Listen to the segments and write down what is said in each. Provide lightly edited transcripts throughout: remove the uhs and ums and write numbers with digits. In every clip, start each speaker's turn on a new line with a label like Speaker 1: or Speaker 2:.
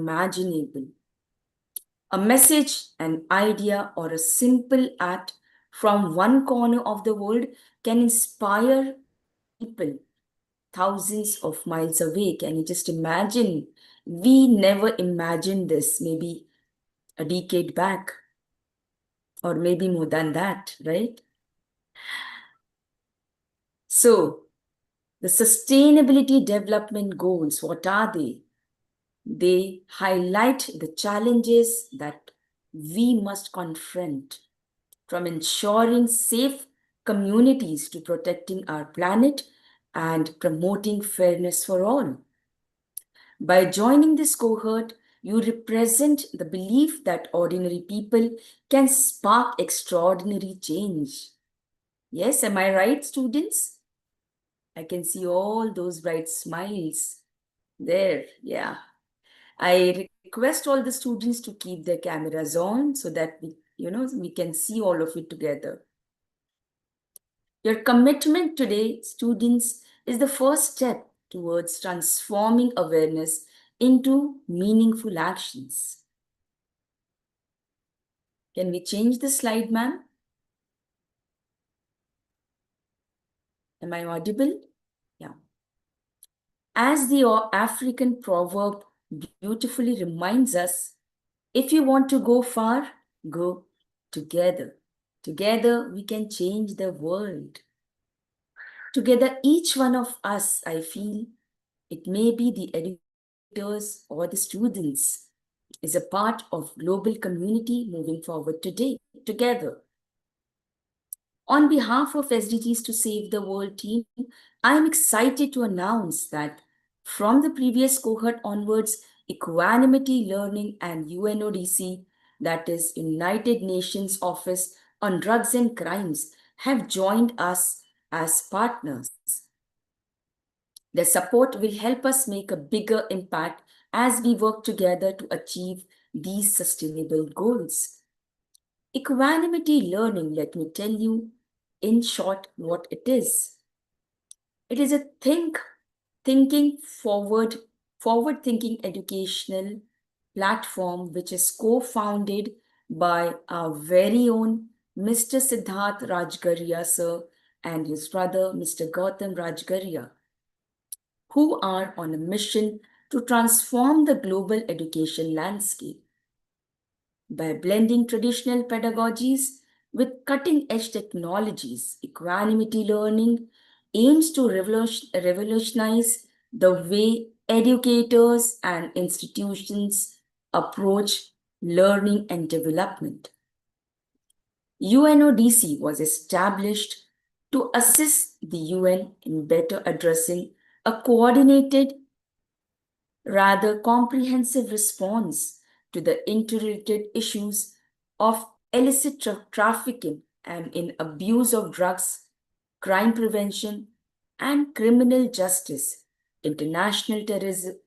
Speaker 1: unimaginable. A message, an idea, or a simple act from one corner of the world can inspire people thousands of miles away. Can you just imagine? We never imagined this maybe a decade back, or maybe more than that, right? So, the Sustainability Development Goals, what are they? They highlight the challenges that we must confront, from ensuring safe communities to protecting our planet and promoting fairness for all. By joining this cohort, you represent the belief that ordinary people can spark extraordinary change. Yes, am I right, students? I can see all those bright smiles there. Yeah. I request all the students to keep their cameras on so that we can see all of it together. Your commitment today, students, is the first step towards transforming awareness into meaningful actions. Can we change the slide, ma'am? Am I audible? Yeah. As the African proverb beautifully reminds us, if you want to go far, go together. Together, we can change the world. Together, each one of us, I feel, it may be the educators or the students, is a part of global community moving forward today, together. On behalf of SDGs to Save the World team, I am excited to announce that from the previous cohort onwards, Equanimity Learning and UNODC, that is United Nations Office on Drugs and Crimes, have joined us as partners. Their support will help us make a bigger impact as we work together to achieve these sustainable goals. Equanimity learning, let me tell you in short what it is. It is a forward-thinking educational platform which is co-founded by our very own Mr. Siddharth Rajgaria sir and his brother Mr. Gautam Rajgaria, who are on a mission to transform the global education landscape. By blending traditional pedagogies with cutting-edge technologies, Equanimity Learning aims to revolutionize the way educators and institutions approach learning and development. UNODC was established to assist the UN in better addressing a coordinated, rather comprehensive response to the interrelated issues of illicit trafficking and in abuse of drugs, crime prevention, and criminal justice, international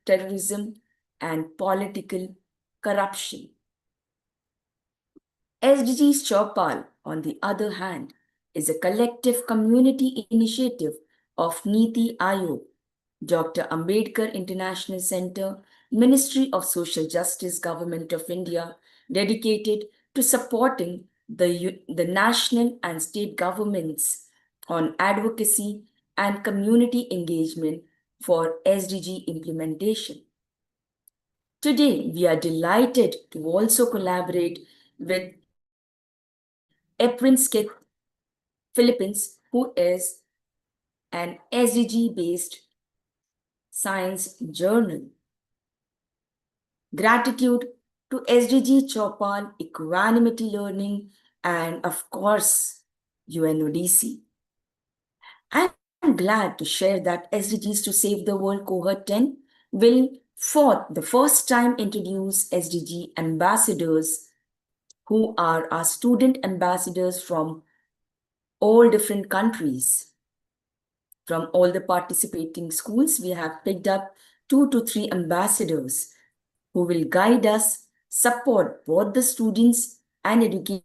Speaker 1: terrorism, and political corruption. SDG's Chopal, on the other hand, is a collective community initiative of Niti Aayog, Dr. Ambedkar International Center, Ministry of Social Justice, Government of India, dedicated to supporting the national and state governments on advocacy and community engagement for SDG implementation. Today, we are delighted to also collaborate with Eprin's Philippines, who is an SDG-based science journal. Gratitude to SDG Chopal, Equanimity Learning, and of course, UNODC. I'm glad to share that SDGs to Save the World Cohort 10 will, for the first time, introduce SDG ambassadors, who are our student ambassadors from all different countries. From all the participating schools, we have picked up 2 to 3 ambassadors who will guide us, support both the students and educators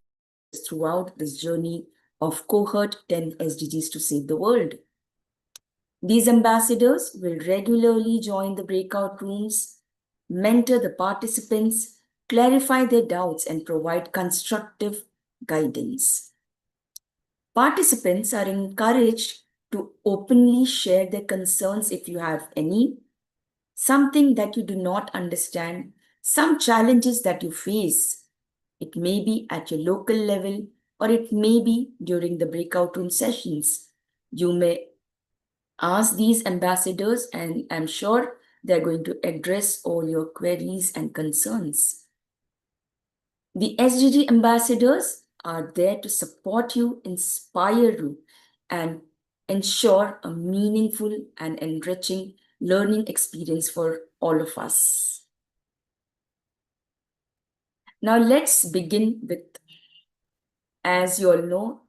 Speaker 1: throughout this journey of Cohort 10 SDGs to Save the World. These ambassadors will regularly join the breakout rooms mentor the participants, clarify their doubts, and provide constructive guidance. Participants are encouraged to openly share their concerns if you have any, something that you do not understand, some challenges that you face. It may be at your local level or it may be during the breakout room sessions. You may ask these ambassadors, and I'm sure they're going to address all your queries and concerns. The SDG ambassadors are there to support you, inspire you, and ensure a meaningful and enriching learning experience for all of us. Now let's begin with, as you all know,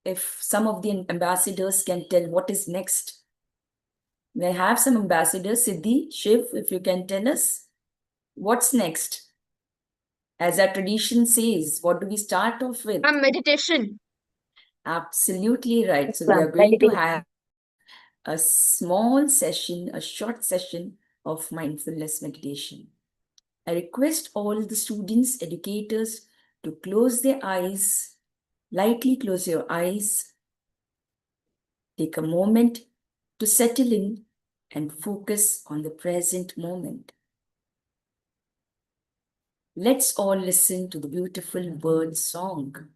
Speaker 1: if some of the ambassadors can tell what is next. May I have some ambassadors, Siddhi, Shiv, if you can tell us what's next? As our tradition says, what do we start off with?
Speaker 2: Meditation.
Speaker 1: Absolutely right. So we are going to have a small session, a short session of mindfulness meditation. I request all the students, educators to close their eyes, lightly close your eyes. Take a moment to settle in and focus on the present moment. Let's all listen to the beautiful bird song.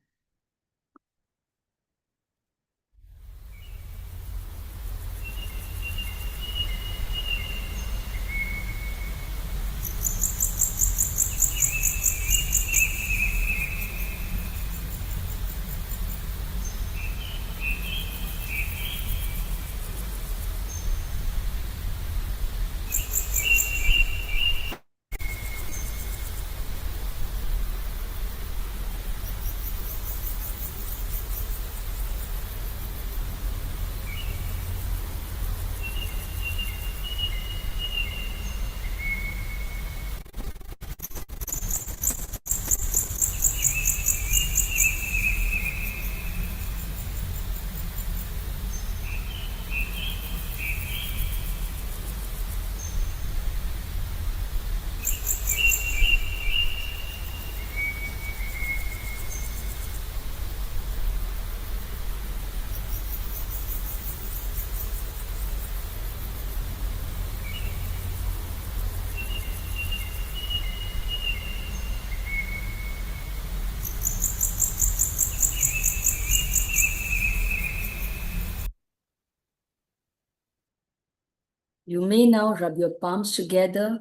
Speaker 1: You may now rub your palms together,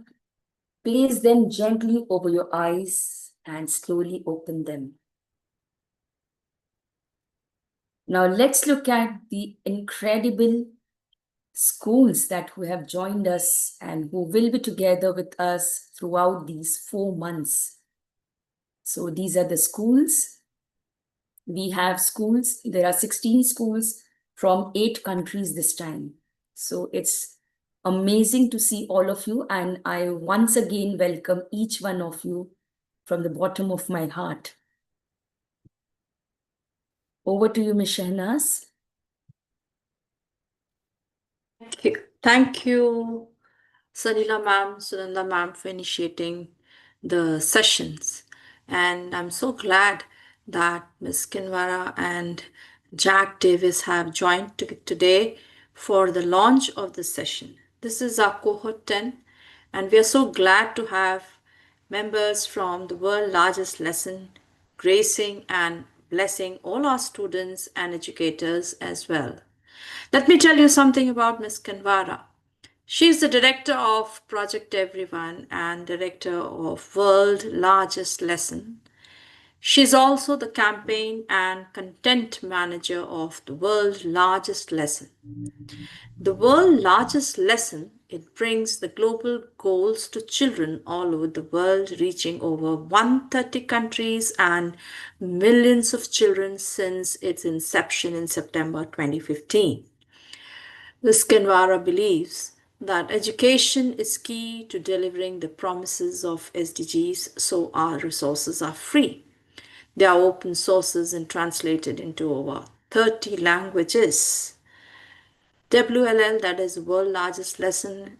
Speaker 1: place them gently over your eyes, and slowly open them. Now let's look at the incredible schools that who have joined us and who will be together with us throughout these 4 months. So these are the schools. We have schools. There are 16 schools from 8 countries this time. So it's amazing to see all of you, and I once again welcome each one of you from the bottom of my heart. Over to you, Ms. Shahnaz.
Speaker 3: Thank you, Sanila ma'am, Sunanda ma'am, for initiating the sessions. And I'm so glad that Ms. Kinvara and Jack Davis have joined today for the launch of the session. This is our Cohort 10, and we are so glad to have members from the world's largest lesson, gracing and blessing all our students and educators as well. Let me tell you something about Ms. Kanwara. She's the director of Project Everyone and director of World Largest Lesson. She's also the campaign and content manager of the World Largest Lesson. The World Largest Lesson, it brings the global goals to children all over the world, reaching over 130 countries and millions of children since its inception in September 2015. Ms. Kenwara believes that education is key to delivering the promises of SDGs, so our resources are free. They are open sources and translated into over 30 languages. WLL, that is the world's largest lesson,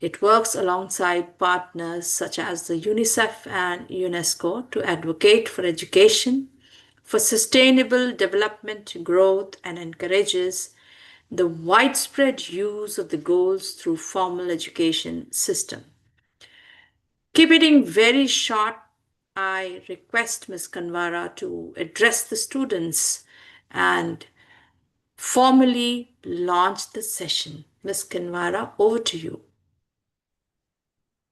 Speaker 3: It works alongside partners such as the UNICEF and UNESCO to advocate for education, for sustainable development growth, and encourages the widespread use of the goals through formal education system. Keep it very short. I request Ms. Kanwara to address the students and formally launch the session. Ms. Kanwara, over to you.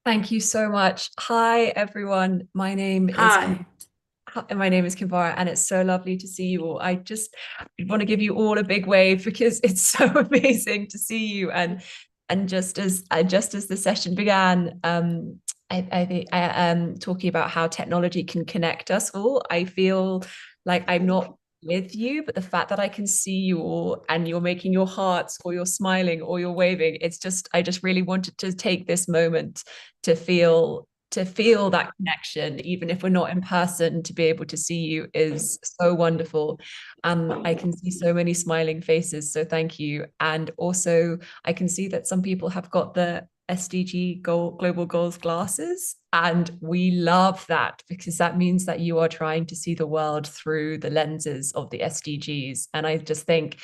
Speaker 2: Thank you so much. Hi, everyone.
Speaker 3: Hi.
Speaker 2: My name is Kivara, and it's so lovely to see you all. I just want to give you all a big wave because it's so amazing to see you. And just as the session began, I think talking about how technology can connect us all. I feel like I'm not with you, but the fact that I can see you all and you're making your hearts or you're smiling or you're waving, I just really wanted to take this moment to feel that connection, even if we're not in person. To be able to see you is so wonderful. I can see so many smiling faces, so thank you. And also I can see that some people have got the global goals glasses, and we love that because that means that you are trying to see the world through the lenses of the SDGs. And I just think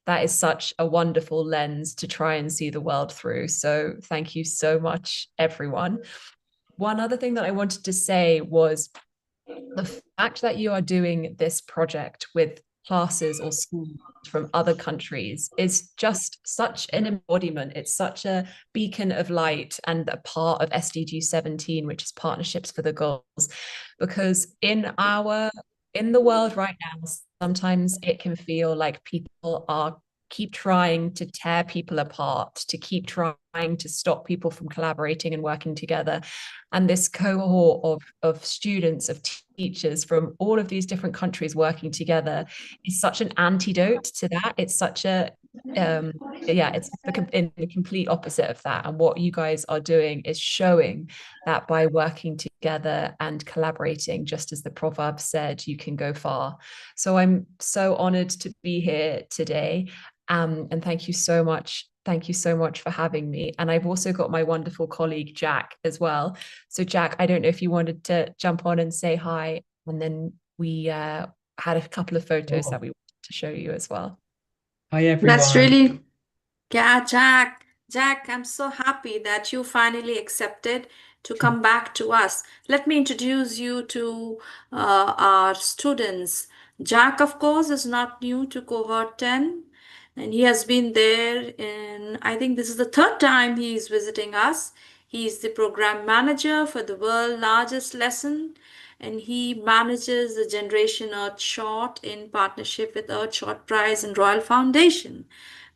Speaker 2: that is such a wonderful lens to try and see the world through. So thank you so much, everyone. One other thing that I wanted to say was the fact that you are doing this project with classes or schools from other countries is just such an embodiment. It's such a beacon of light and a part of SDG 17, which is Partnerships for the Goals. Because in the world right now, sometimes it can feel like people are keep trying to tear people apart, to keep trying to stop people from collaborating and working together. And this cohort of students, of teachers from all of these different countries working together is such an antidote to that. It's such a it's in the complete opposite of that. And what you guys are doing is showing that by working together and collaborating, just as the proverb said, you can go far. So I'm so honored to be here today. And thank you so much. Thank you so much for having me. And I've also got my wonderful colleague, Jack, as well. So Jack, I don't know if you wanted to jump on and say hi. And then we had a couple of photos that we wanted to show you as well.
Speaker 4: Hi, everyone.
Speaker 3: That's really, yeah, Jack. Jack, I'm so happy that you finally accepted to come back to us. Let me introduce you to our students. Jack, of course, is not new to Cohort 10, and he has been there in, I think this is the third time he is visiting us. He is the program manager for the world's largest lesson, and he manages the Generation Earth Short in partnership with Earth Short Prize and Royal Foundation.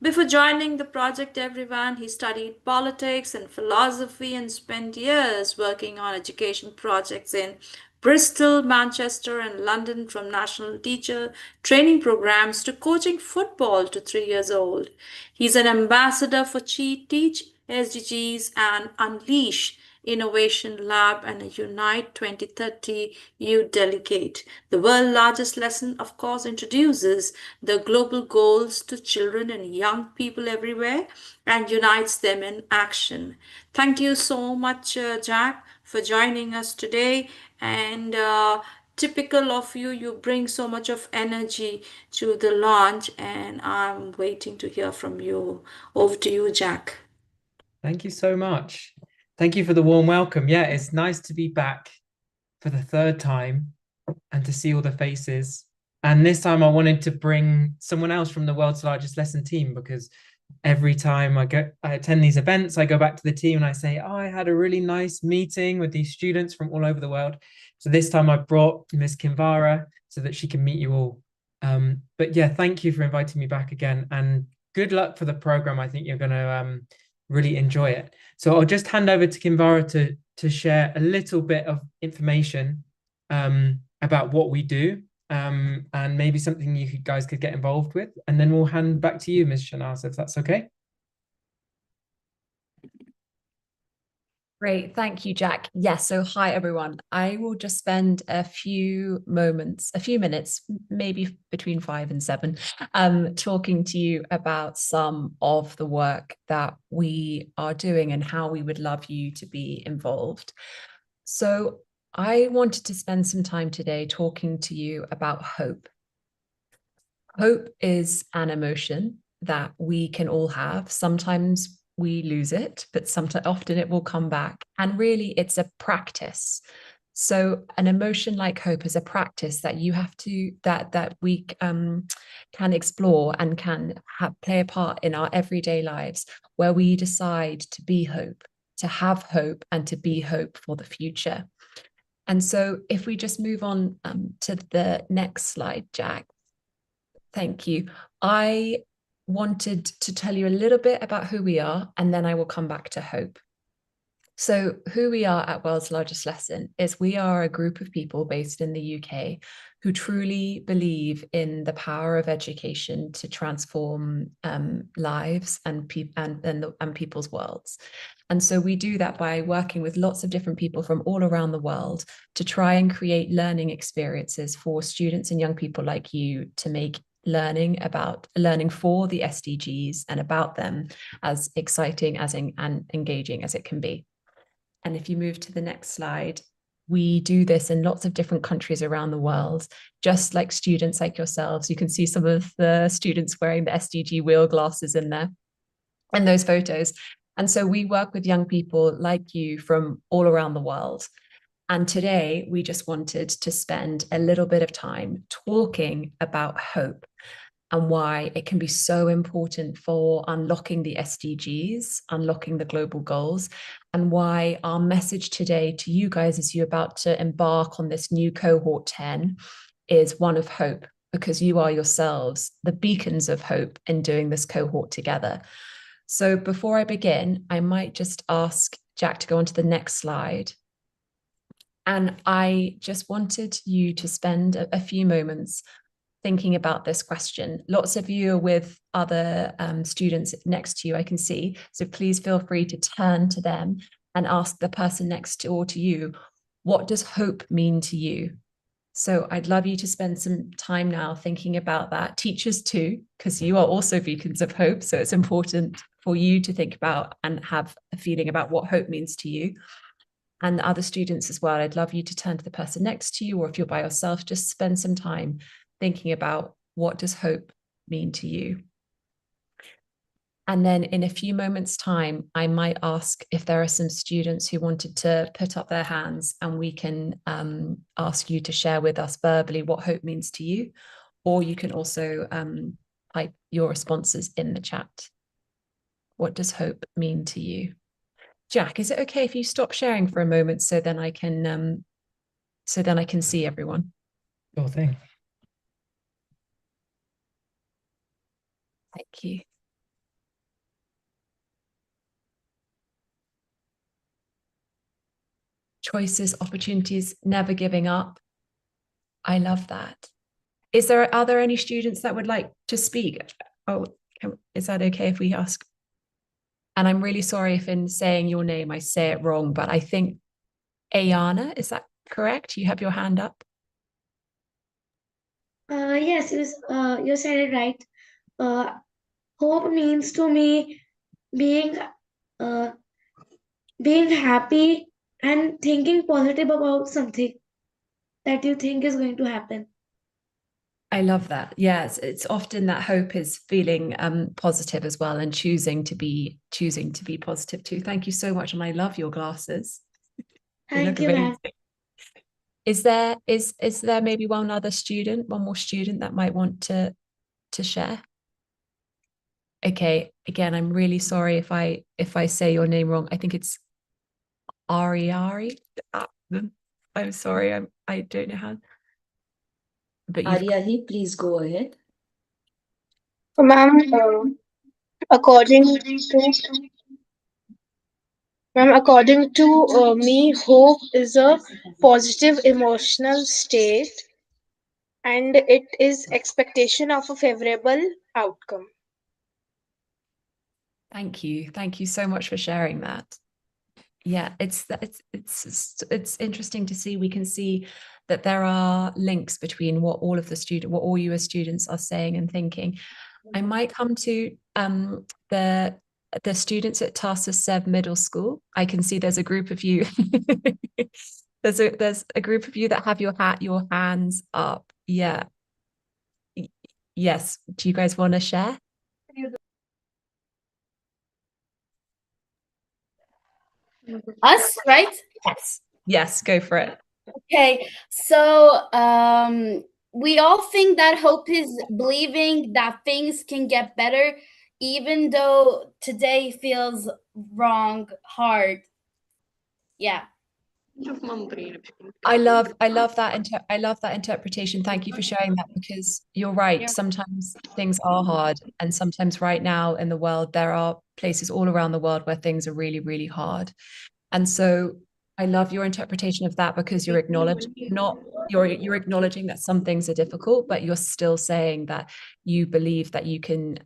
Speaker 3: Before joining the project, everyone, he studied politics and philosophy and spent years working on education projects in Bristol, Manchester, and London, from national teacher training programs to coaching football to 3 years old. He's an ambassador for Teach, SDGs, and Unleash Innovation Lab, and a Unite 2030 youth delegate. The world's largest lesson, of course, introduces the global goals to children and young people everywhere and unites them in action. Thank you so much, Jack, for joining us today. And typical of you, you bring so much of energy to the launch, and I'm waiting to hear from you. Over to you, Jack.
Speaker 4: Thank you so much. Thank you for the warm welcome. Yeah, it's nice to be back for the third time and to see all the faces. And this time I wanted to bring someone else from the world's largest lesson team, because every time I attend these events, I go back to the team and I say, oh, I had a really nice meeting with these students from all over the world. So this time I brought Miss Kinvara so that she can meet you all. But yeah, thank you for inviting me back again, and good luck for the program. I think you're going to really enjoy it. So I'll just hand over to Kinvara to share a little bit of information about what we do, and maybe something you guys could get involved with, and then we'll hand back to you, Ms. Shanaz, if that's okay.
Speaker 2: Great. Thank you, Jack. Yes. So hi, everyone. I will just spend a few minutes, maybe between 5 and 7, talking to you about some of the work that we are doing and how we would love you to be involved. So I wanted to spend some time today talking to you about hope. Hope is an emotion that we can all have. Sometimes we lose it, but often it will come back. And really, it's a practice. So an emotion like hope is a practice that you have to, that we can explore and can play a part in our everyday lives, where we decide to be hope, to have hope, and to be hope for the future. And so if we just move on to the next slide, Jack. Thank you. I wanted to tell you a little bit about who we are, and then I will come back to hope. So who we are at World's Largest Lesson is we are a group of people based in the UK who truly believe in the power of education to transform lives and people's worlds. And so we do that by working with lots of different people from all around the world to try and create learning experiences for students and young people like you to make learning for the SDGs and about them as exciting and engaging as it can be. And if you move to the next slide, we do this in lots of different countries around the world, just like students like yourselves. You can see some of the students wearing the SDG wheel glasses in there and those photos. And so we work with young people like you from all around the world. And today we just wanted to spend a little bit of time talking about hope and why it can be so important for unlocking the SDGs, unlocking the global goals, and why our message today to you guys as you're about to embark on this new cohort 10 is one of hope, because you are yourselves the beacons of hope in doing this cohort together. So before I begin, I might just ask Jack to go on to the next slide. And I just wanted you to spend a few moments thinking about this question. Lots of you are with other students next to you, I can see. So please feel free to turn to them and ask the person next to you, what does hope mean to you? So I'd love you to spend some time now thinking about that. Teachers too, because you are also beacons of hope. So it's important for you to think about and have a feeling about what hope means to you. And other students as well, I'd love you to turn to the person next to you, or if you're by yourself, just spend some time thinking about what does hope mean to you. And then in a few moments' time, I might ask if there are some students who wanted to put up their hands, and we can ask you to share with us verbally what hope means to you, or you can also type your responses in the chat. What does hope mean to you? Jack, is it okay if you stop sharing for a moment so then I can see everyone?
Speaker 4: Sure thing.
Speaker 2: Thank you. Choices, opportunities, never giving up. I love that. Are there any students that would like to speak? Oh, is that okay if we ask? And I'm really sorry if in saying your name I say it wrong, but I think Ayana, is that correct? You have your hand up.
Speaker 5: Yes, you said it right. Hope means to me being being happy and thinking positive about something that you think is going to happen.
Speaker 2: I love that. Yes, it's often that hope is feeling positive as well, and choosing to be positive too. Thank you so much, and I love your glasses.
Speaker 5: Thank you, ma'am.
Speaker 2: Is there maybe one more student that might want to share? Okay, again, I'm really sorry if I say your name wrong. I think it's Ari. I'm sorry, I don't know how. But
Speaker 1: Ariyahi, please go ahead.
Speaker 6: Ma'am, according to me, hope is a positive emotional state, and it is expectation of a favorable outcome.
Speaker 2: Thank you so much for sharing that. Yeah, it's interesting to see. We can see that there are links between what all you as students are saying and thinking. I might come to the students at Tarsus Sev Middle School. I can see there's a group of you. there's a group of you that have your hands up. Yeah. Yes. Do you guys want to share?
Speaker 7: Us, right?
Speaker 2: Yes. Yes, go for it.
Speaker 7: Okay, so we all think that hope is believing that things can get better, even though today feels wrong, hard. Yeah.
Speaker 2: I love that interpretation. Thank you for sharing that, because you're right. Sometimes things are hard, and sometimes right now in the world there are places all around the world where things are really, really hard. And so I love your interpretation of that, because you're acknowledging that some things are difficult, but you're still saying that you believe that you can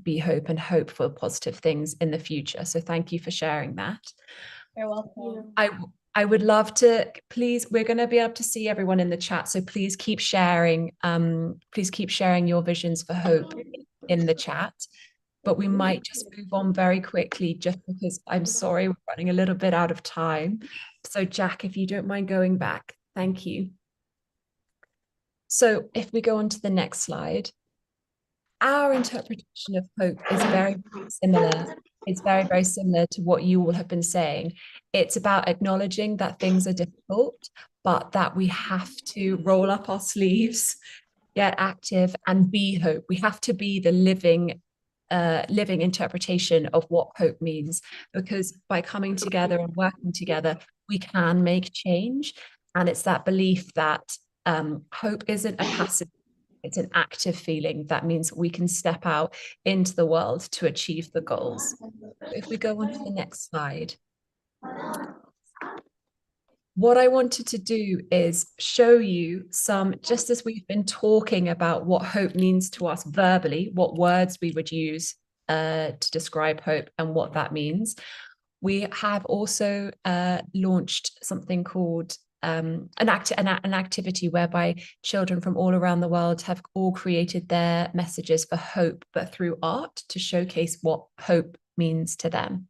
Speaker 2: be hope and hope for positive things in the future. So thank you for sharing that.
Speaker 7: You're welcome.
Speaker 2: I would love to, please, we're going to be able to see everyone in the chat. So please keep sharing. Please keep sharing your visions for hope in the chat. But we might just move on very quickly, just because I'm sorry, we're running a little bit out of time. So Jack, if you don't mind going back, thank you. So if we go on to the next slide, our interpretation of hope is very similar. It's very, very similar to what you all have been saying. It's about acknowledging that things are difficult, but that we have to roll up our sleeves, get active, and be hope. We have to be the living interpretation of what hope means, because by coming together and working together, we can make change. And it's that belief that hope isn't a passive, it's an active feeling. That means we can step out into the world to achieve the goals. If we go on to the next slide. What I wanted to do is show you some, just as we've been talking about what hope means to us verbally, what words we would use to describe hope and what that means. We have also launched something called an activity whereby children from all around the world have all created their messages for hope, but through art, to showcase what hope means to them.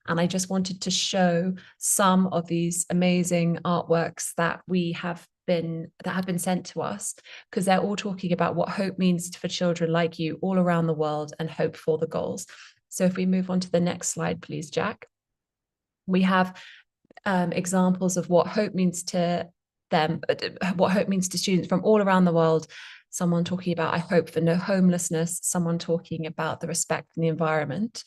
Speaker 2: And I just wanted to show some of these amazing artworks that have been sent to us, because they're all talking about what hope means for children like you all around the world and hope for the goals. So if we move on to the next slide, please, Jack. We have examples of what hope means to them, what hope means to students from all around the world. Someone talking about, I hope for no homelessness, someone talking about the respect in the environment.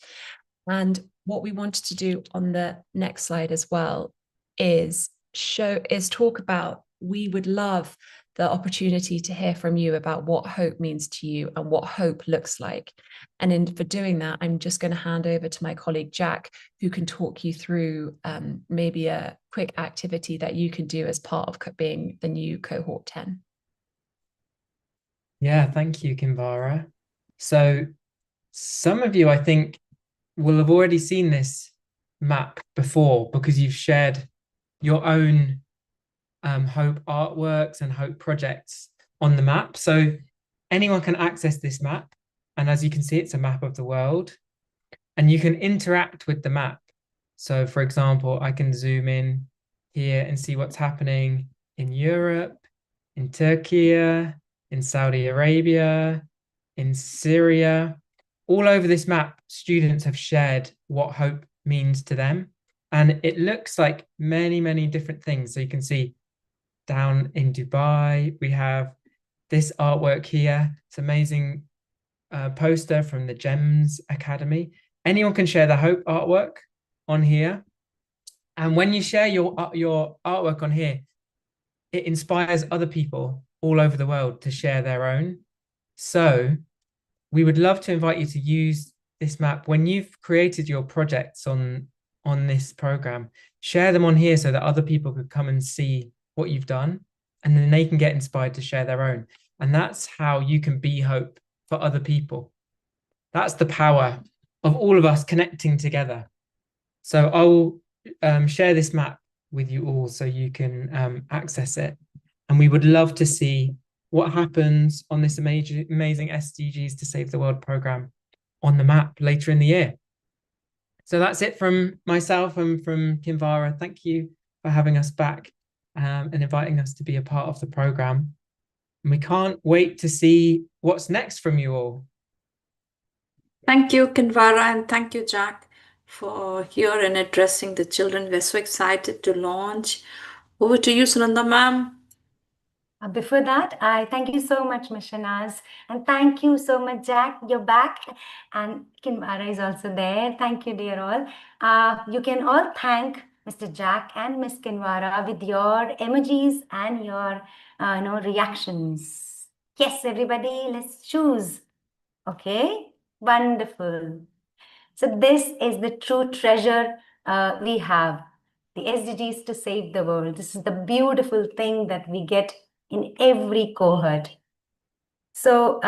Speaker 2: And what we wanted to do on the next slide as well is talk about, we would love the opportunity to hear from you about what hope means to you and what hope looks like. And for doing that, I'm just going to hand over to my colleague Jack, who can talk you through maybe a quick activity that you can do as part of being the new Cohort 10.
Speaker 4: Yeah, thank you, Kinvara. So some of you, I think, will have already seen this map before, because you've shared your own hope artworks and hope projects on the map. So anyone can access this map. And as you can see, it's a map of the world. And you can interact with the map. So for example, I can zoom in here and see what's happening in Europe, in Turkey, in Saudi Arabia, in Syria. All over this map, students have shared what hope means to them. And it looks like many, many different things. So you can see down in Dubai, we have this artwork here. It's amazing poster from the GEMS Academy. Anyone can share the hope artwork on here. And when you share your artwork on here, it inspires other people all over the world to share their own. So we would love to invite you to use this map when you've created your projects on this program. Share them on here so that other people could come and see what you've done, and then they can get inspired to share their own. And that's how you can be hope for other people. That's the power of all of us connecting together. So share this map with you all so you can access it. And we would love to see what happens on this amazing SDGs to Save the World program on the map later in the year. So that's it from myself and from Kinvara. Thank you for having us back and inviting us to be a part of the program. And we can't wait to see what's next from you all.
Speaker 3: Thank you, Kinvara, and thank you, Jack, for here and addressing the children. We're so excited to launch. Over to you, Sunanda ma'am.
Speaker 8: Before that, I thank you so much, Mishanaz, and thank you so much, Jack. You're back, and Kinvara is also there. Thank you, dear all. You can all thank Mr. Jack and Miss Kinvara with your emojis and your reactions. Yes, everybody, let's choose. Okay, wonderful. So this is the true treasure we have, the SDGs to save the world. This is the beautiful thing that we get in every cohort. So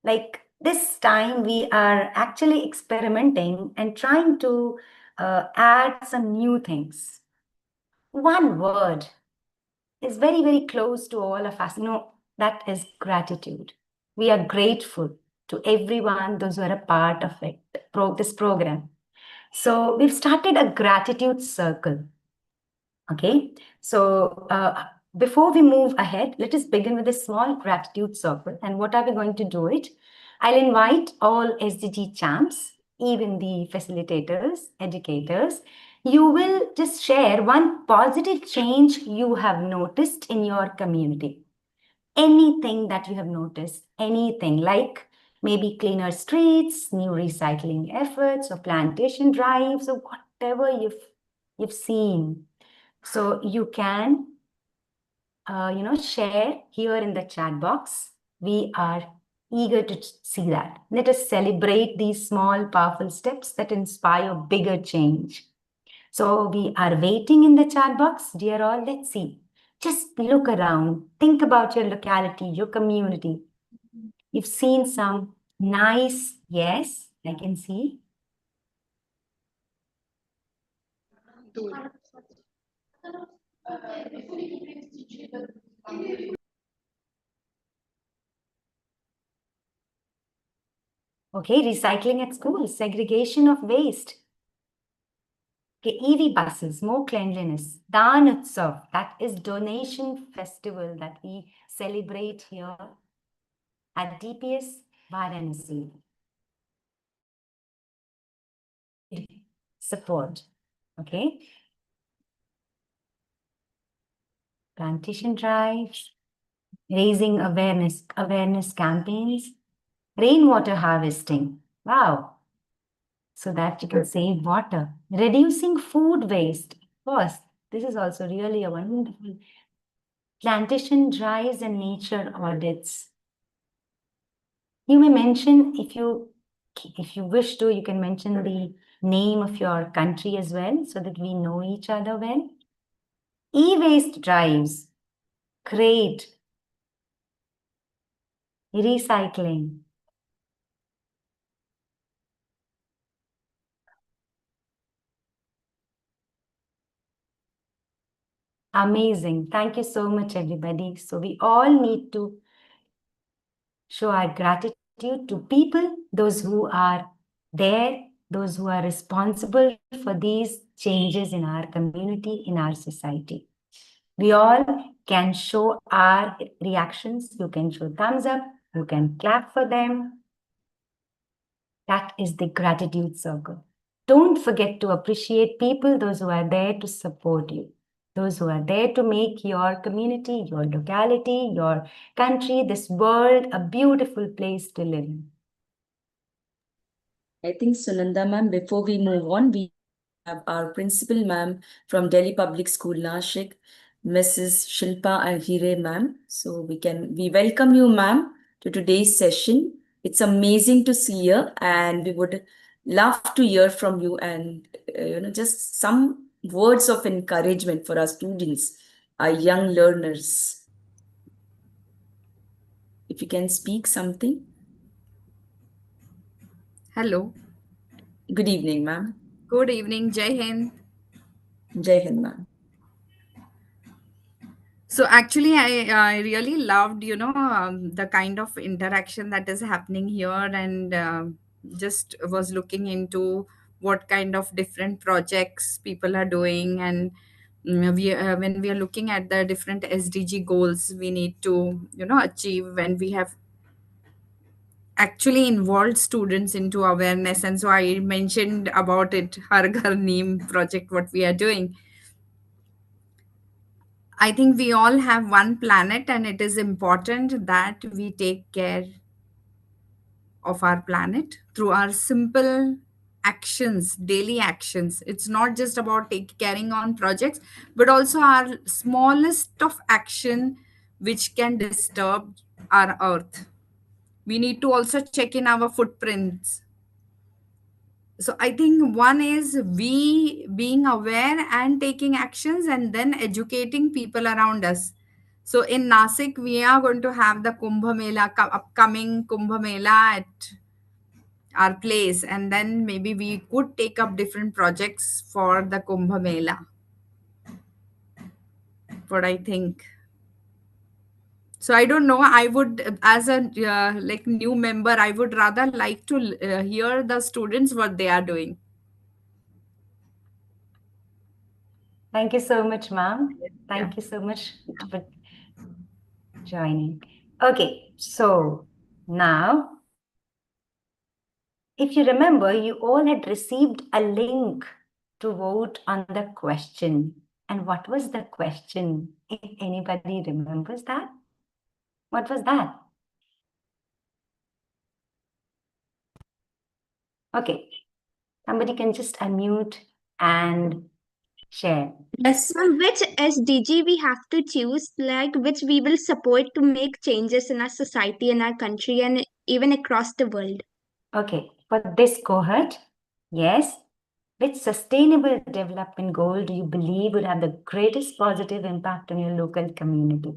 Speaker 8: like this time we are actually experimenting and trying to add some new things. One word is very, very close to all of us. That is gratitude. We are grateful to everyone, those who are a part of it, this program. So we've started a gratitude circle. Okay, so before we move ahead, let us begin with a small gratitude circle. And what are we going to do it? I'll invite all SDG champs, even the facilitators, educators. You will just share one positive change you have noticed in your community. Anything that you have noticed, anything like maybe cleaner streets, new recycling efforts, or plantation drives, or whatever you've seen. So you can, share here in the chat box. We are eager to see that. Let us celebrate these small, powerful steps that inspire bigger change. So we are waiting in the chat box. Dear all, let's see. Just look around. Think about your locality, your community. You've seen some nice, yes, I can see. Okay, recycling at school, segregation of waste. Okay, EV buses, more cleanliness. Dan Utsav, that is donation festival that we celebrate here at DPS Varanasi. Support, okay. Plantation drives, raising awareness campaigns, rainwater harvesting. Wow. So that you can save water. Reducing food waste. Of course, this is also really a wonderful. Plantation drives and nature audits. You may mention, if you wish to, you can mention the name of your country as well, so that we know each other well. E-waste drives, great. Recycling. Amazing. Thank you so much, everybody. So we all need to show our gratitude to people, those who are there, those who are responsible for these changes in our community, in our society. We all can show our reactions. You can show thumbs up. You can clap for them. That is the gratitude circle. Don't forget to appreciate people, those who are there to support you, those who are there to make your community, your locality, your country, this world a beautiful place to live in.
Speaker 1: I think, Sunanda ma'am, before we move on, we have our principal ma'am from Delhi Public School, Nashik, Mrs. Shilpa Ahire ma'am. So we welcome you, ma'am, to today's session. It's amazing to see you, and we would love to hear from you and just some words of encouragement for our students, our young learners. If you can speak something.
Speaker 9: Hello.
Speaker 1: Good evening, ma'am.
Speaker 9: Good evening. Jai Hind.
Speaker 1: Jai Hind, ma'am.
Speaker 9: So actually, I really loved, the kind of interaction that is happening here, and just was looking into what kind of different projects people are doing, and when we are looking at the different SDG goals we need to, achieve, when we have actually involved students into awareness. And so I mentioned about it, Har Ghar Neem project, what we are doing. I think we all have one planet, and it is important that we take care of our planet through our simple actions, daily actions. It's not just about carrying on projects, but also our smallest of action which can disturb our earth. We need to also check in our footprints. So I think one is we being aware and taking actions, and then educating people around us. So in Nashik, we are going to have the Kumbh Mela, upcoming Kumbh Mela at our place, and then maybe we could take up different projects for the Kumbh Mela. What I think. So I don't know. I would, as a like new member, I would rather like to hear the students what they are doing.
Speaker 8: Thank you so much, ma'am. Thank
Speaker 9: Yeah.
Speaker 8: you so much for joining. Okay, so now, if you remember, you all had received a link to vote on the question. And what was the question? If anybody remembers that? What was that? Okay, somebody can just unmute and share.
Speaker 3: Yes.
Speaker 10: Which SDG we have to choose, like which we will support to make changes in our society, in our country, and even across the world.
Speaker 8: Okay, for this cohort, yes, which sustainable development goal do you believe would have the greatest positive impact on your local community?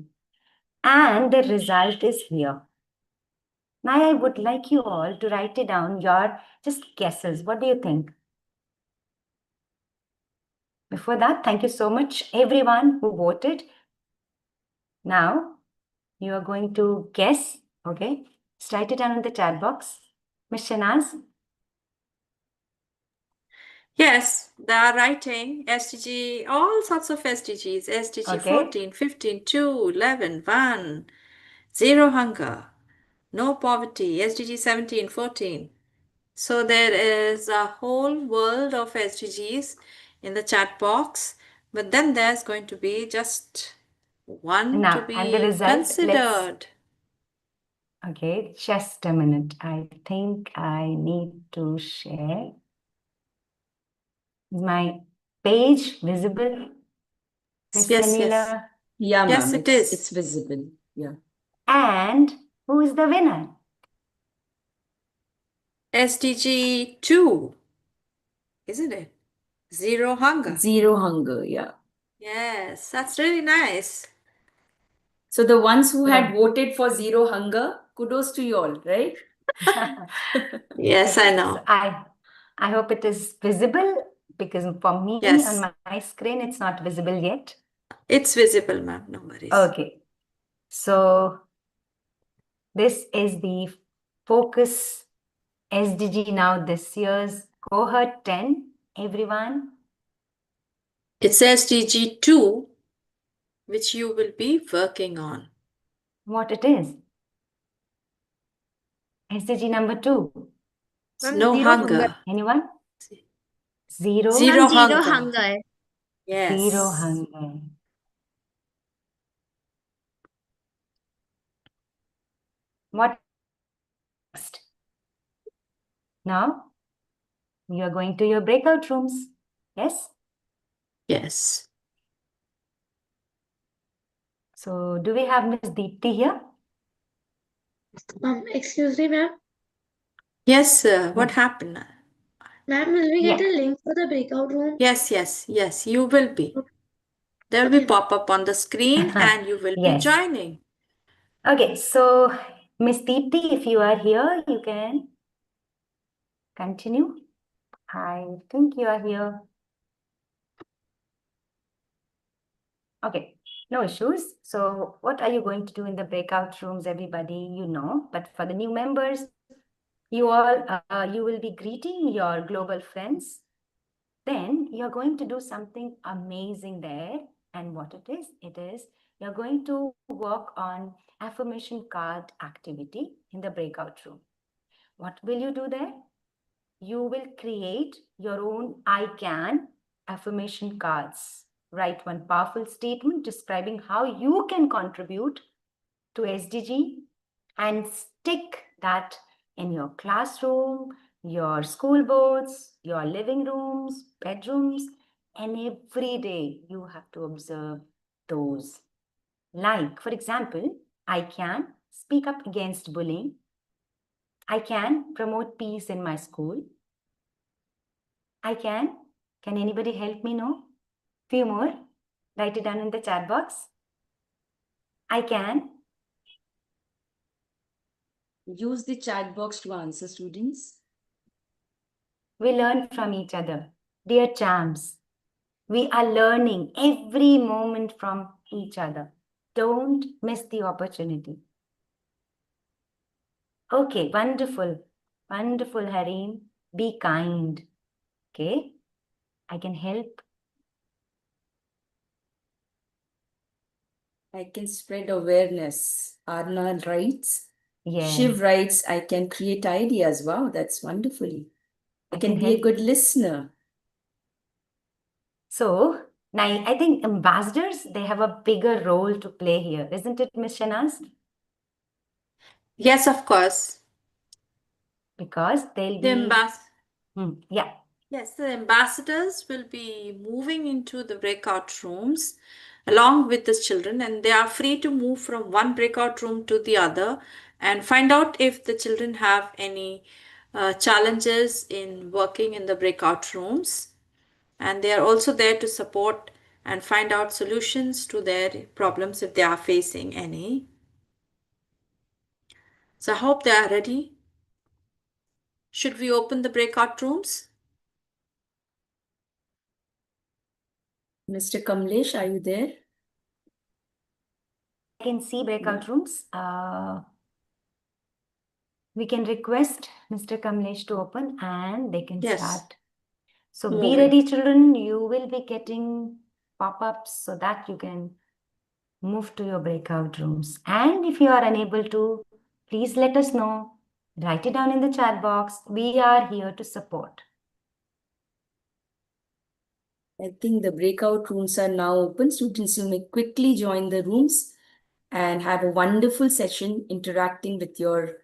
Speaker 8: And the result is here. Now, I would like you all to write it down, your just guesses. What do you think? Before that, thank you so much, everyone who voted. Now, you are going to guess, okay? Just write it down in the chat box. Ms. Shanaz?
Speaker 3: Yes, they are writing SDG, all sorts of SDGs. SDG
Speaker 8: Okay.
Speaker 3: 14, 15, 2, 11, 1, zero hunger, no poverty, SDG 17, 14. So there is a whole world of SDGs in the chat box, but then there's going to be just one
Speaker 8: Now,
Speaker 3: to
Speaker 8: and the
Speaker 3: be
Speaker 8: result,
Speaker 3: considered.
Speaker 8: Okay, just a minute. I think I need to share. Is my page visible? Miss
Speaker 3: Yes,
Speaker 8: Sanila?
Speaker 3: yes.
Speaker 1: Yeah,
Speaker 3: Yes,
Speaker 1: ma'am.
Speaker 3: it is.
Speaker 1: It's visible. Yeah.
Speaker 8: And who is the winner?
Speaker 3: SDG 2, isn't it? Zero hunger.
Speaker 1: Zero hunger. Yeah.
Speaker 3: Yes, that's really nice.
Speaker 1: So the ones who had
Speaker 8: Yeah.
Speaker 1: voted for zero hunger, kudos to you all, right?
Speaker 3: Yes, I know.
Speaker 8: So I hope it is visible because for me
Speaker 3: Yes.
Speaker 8: on my screen it's not visible yet.
Speaker 3: It's visible, ma'am. No worries.
Speaker 8: Okay. So this is the focus SDG now this year's cohort 10, everyone.
Speaker 3: It's SDG 2, which you will be working on.
Speaker 8: What it is? SDG number 2.
Speaker 10: Ma'am,
Speaker 3: No
Speaker 10: zero
Speaker 3: hunger.
Speaker 8: Anyone? Zero.
Speaker 3: Zero
Speaker 10: Ma'am, zero
Speaker 3: hunger.
Speaker 10: hunger.
Speaker 3: Yes.
Speaker 8: Zero hunger. What next? Now, you are going to your breakout rooms. Yes?
Speaker 3: Yes.
Speaker 8: So, do we have Miss Deepti here?
Speaker 5: Excuse me, ma'am.
Speaker 3: Yes, sir. What happened?
Speaker 5: Ma'am, will we get
Speaker 8: Yeah.
Speaker 5: a link for the breakout room?
Speaker 3: Yes, yes, yes. You will be. There will be pop-up on the screen and you will be
Speaker 8: Yes.
Speaker 3: joining.
Speaker 8: Okay, so Miss Deepti, if you are here, you can continue. I think you are here. Okay, no issues. So what are you going to do in the breakout rooms, everybody? You know, but for the new members, you all, you will be greeting your global friends. Then you're going to do something amazing there. And what it is you're going to work on affirmation card activity in the breakout room. What will you do there? You will create your own I can affirmation cards. Write one powerful statement describing how you can contribute to SDG and stick that in your classroom, your school boards, your living rooms, bedrooms, and every day you have to observe those. Like, for example, I can speak up against bullying. I can promote peace in my school. I can. Can anybody help me know? Few more. Write it down in the chat box. I can.
Speaker 1: Use the chat box to answer, students.
Speaker 8: We learn from each other. Dear champs, we are learning every moment from each other. Don't miss the opportunity. Okay, wonderful. Wonderful, Harim. Be kind. Okay, I can help.
Speaker 1: I can spread awareness. Arna writes.
Speaker 8: Yes.
Speaker 1: Shiv writes, I can create ideas. Wow, that's wonderfully. I can be a
Speaker 8: help.
Speaker 1: good listener.
Speaker 8: So, now I think ambassadors, they have a bigger role to play here. Isn't it, Ms. Shanaz?
Speaker 3: Yes, of course.
Speaker 8: Because they'll
Speaker 3: The
Speaker 8: be... yeah.
Speaker 3: Yes, the ambassadors will be moving into the breakout rooms along with the children, and they are free to move from one breakout room to the other and find out if the children have any challenges in working in the breakout rooms. And they are also there to support and find out solutions to their problems if they are facing any. So I hope they are ready. Should we open the breakout rooms?
Speaker 1: Mr. Kamlesh, are you there?
Speaker 8: I can see breakout rooms. We can request Mr. Kamlesh to open and they can start. So be ready, children. You will be getting pop-ups so that you can move to your breakout rooms. And if you are unable to, please let us know. Write it down in the chat box. We are here to support.
Speaker 1: I think the breakout rooms are now open. Students, you may quickly join the rooms and have a wonderful session interacting with your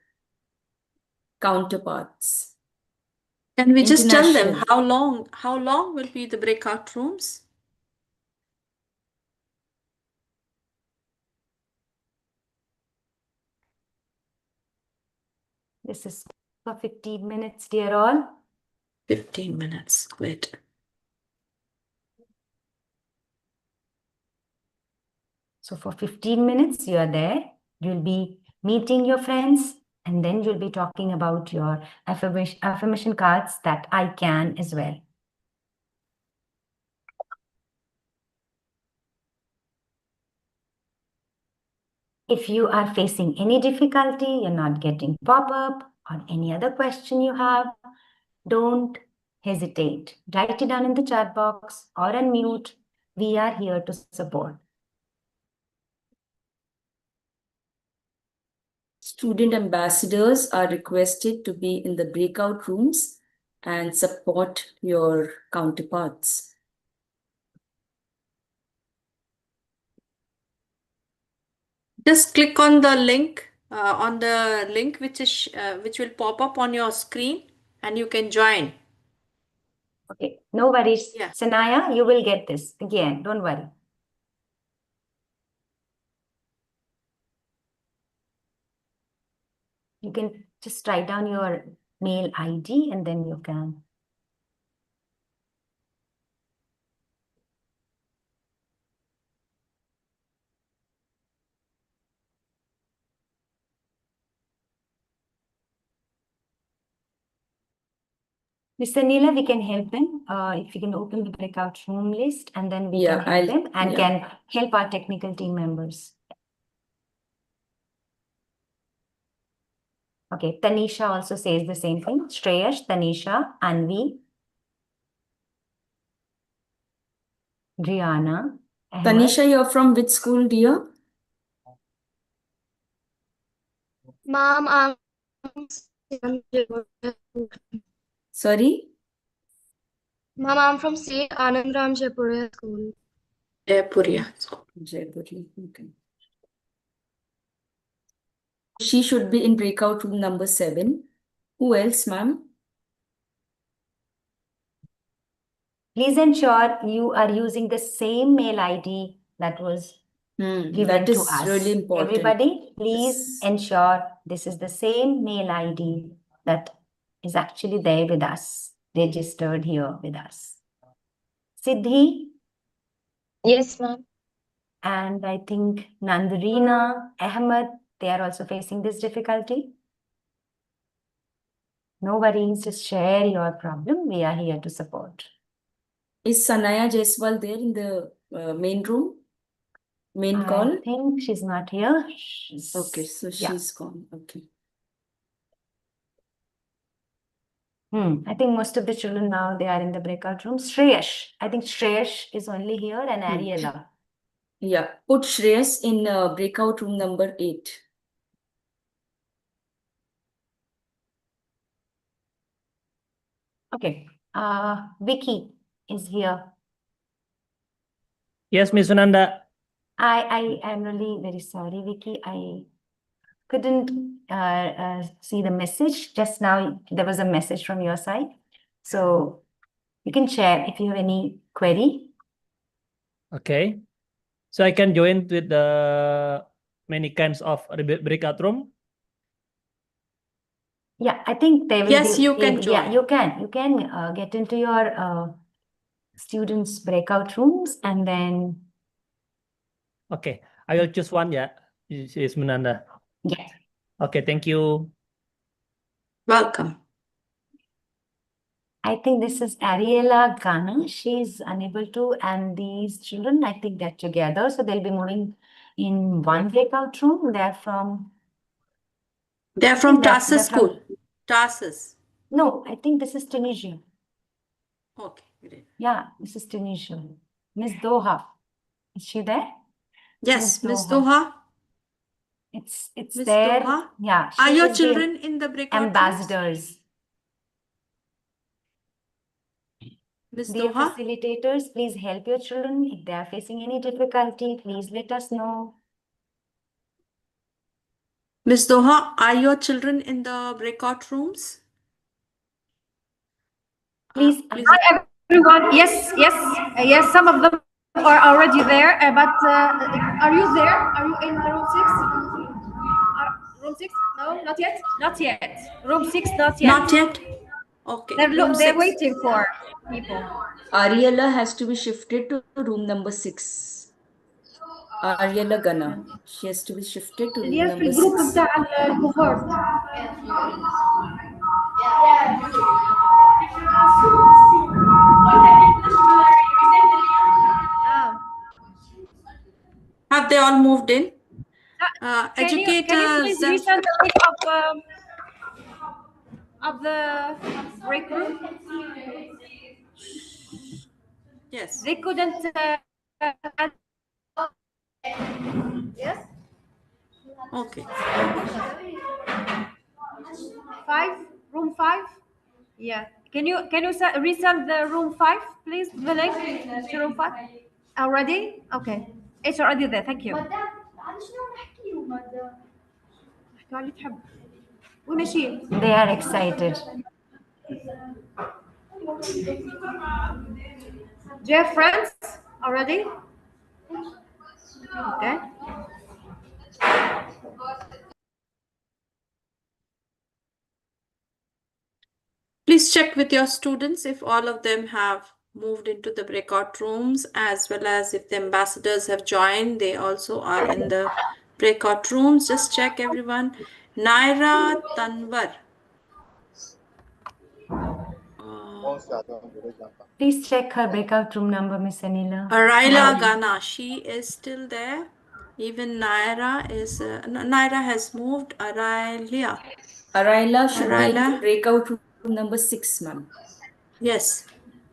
Speaker 1: counterparts.
Speaker 3: Can we just tell them how long will be the breakout rooms?
Speaker 8: This is for 15 minutes, dear all.
Speaker 3: 15 minutes, great.
Speaker 8: So for 15 minutes, you are there. You'll be meeting your friends, and then you'll be talking about your affirmation cards that I can as well. If you are facing any difficulty, you're not getting pop-up or any other question you have, don't hesitate. Write it down in the chat box or unmute. We are here to support.
Speaker 1: Student ambassadors are requested to be in the breakout rooms and support your counterparts.
Speaker 3: Just click on the link which will pop up on your screen and you can join.
Speaker 8: Okay, no worries.
Speaker 3: Yeah.
Speaker 8: Sanaya, you will get this again. Don't worry. You can just write down your mail ID and then you can. Mr. Neela, we can help them. If you can open the breakout room list, and then we can help them and can help our technical team members. Okay, Tanisha also says the same thing. Shreyash, Tanisha, Anvi, Brianna.
Speaker 1: Tanisha, you're from which school, dear?
Speaker 5: Ma'am, I'm
Speaker 1: Sorry?
Speaker 5: Ma'am, I'm from St. Anandram Jaipuriya School.
Speaker 3: Jaipuriya.
Speaker 1: Jaipuriya. Okay. She should be in breakout room number 7. Who else, ma'am?
Speaker 8: Please ensure you are using the same mail ID that was given
Speaker 1: That
Speaker 8: to
Speaker 1: is
Speaker 8: us.
Speaker 1: really important.
Speaker 8: Everybody, please ensure this is the same mail ID that is actually there with us, registered here with us. Siddhi?
Speaker 5: Yes, ma'am.
Speaker 8: And I think Nandrina, Ahmed, they are also facing this difficulty. No worries, just share your problem. We are here to support.
Speaker 1: Is Sanaya Jaiswal there in the main room? Main call?
Speaker 8: I think she's not here.
Speaker 1: Okay, so she's gone. Okay.
Speaker 8: I think most of the children now, they are in the breakout rooms. Shreyash. I think Shreyash is only here and Ariella.
Speaker 1: Yeah, put Shreyas in breakout room number 8.
Speaker 8: Okay. Vicky is here.
Speaker 11: Yes, Miss Sunanda.
Speaker 8: I am really very sorry, Vicky. I couldn't see the message. Just now, there was a message from your side. So you can share if you have any query.
Speaker 11: Okay. So I can join with the many kinds of breakout room.
Speaker 8: Yeah, I think they will
Speaker 3: Yes,
Speaker 8: be
Speaker 3: you can
Speaker 8: able,
Speaker 3: join.
Speaker 8: yeah, you can get into your students' breakout rooms and then.
Speaker 11: Okay, I will choose one, yeah. This is Munanda.
Speaker 8: Yeah.
Speaker 11: Okay, thank you.
Speaker 3: Welcome.
Speaker 8: I think this is Ariella Ghana. She's unable to, and these children, I think they're together. So they'll be moving in one breakout room. They're from
Speaker 3: Tarsus School. Tarsus.
Speaker 8: No, I think this is Tunisia.
Speaker 3: Okay, great.
Speaker 8: Yeah, this is Tunisia. Miss Doha. Is she there?
Speaker 3: Yes, Miss Doha.
Speaker 8: It's
Speaker 3: Miss
Speaker 8: there.
Speaker 3: Doha?
Speaker 8: Yeah.
Speaker 3: Are
Speaker 8: she
Speaker 3: your
Speaker 8: is the
Speaker 3: children in the breakout rooms?
Speaker 8: ambassadors?
Speaker 3: Miss
Speaker 8: Dear
Speaker 3: Doha?
Speaker 8: facilitators, please help your children. If they are facing any difficulty, please let us know.
Speaker 3: Miss Doha, are your children in the breakout rooms?
Speaker 8: Please.
Speaker 12: Hi everyone. Yes, yes. Some of them are already there. But are you there? Are you in room 6? Room 6? No, not yet. Not yet. Room 6, not yet.
Speaker 3: Not yet. Okay.
Speaker 12: They're waiting for people.
Speaker 1: Ariella has to be shifted to room number 6. Ariella Ghana. She has to be shifted to room
Speaker 12: اللي هي في
Speaker 1: number
Speaker 12: الجروب
Speaker 1: 6.
Speaker 12: بتاع الكوهورت.
Speaker 3: Have they all moved in?
Speaker 12: Can you please resend the link of the break room?
Speaker 3: Yes.
Speaker 12: They couldn't add. Yes.
Speaker 3: Okay.
Speaker 12: 5, room 5. Yeah. Can you resend the room 5, please? The link to room 5. Already? Okay. It's already there. Thank you.
Speaker 8: They are excited.
Speaker 12: Do you have friends already? Okay.
Speaker 3: Please check with your students if all of them have moved into the breakout rooms, as well as if the ambassadors have joined. They also are in the breakout rooms. Just check, everyone. Naira Tanwar.
Speaker 8: Please check her breakout room number, Miss Anila.
Speaker 3: Araila Ghana, she is still there. Even Naira is, Naira has moved. Araila.
Speaker 1: Araila should be in
Speaker 3: Araila.
Speaker 1: breakout room number 6, ma'am.
Speaker 3: Yes.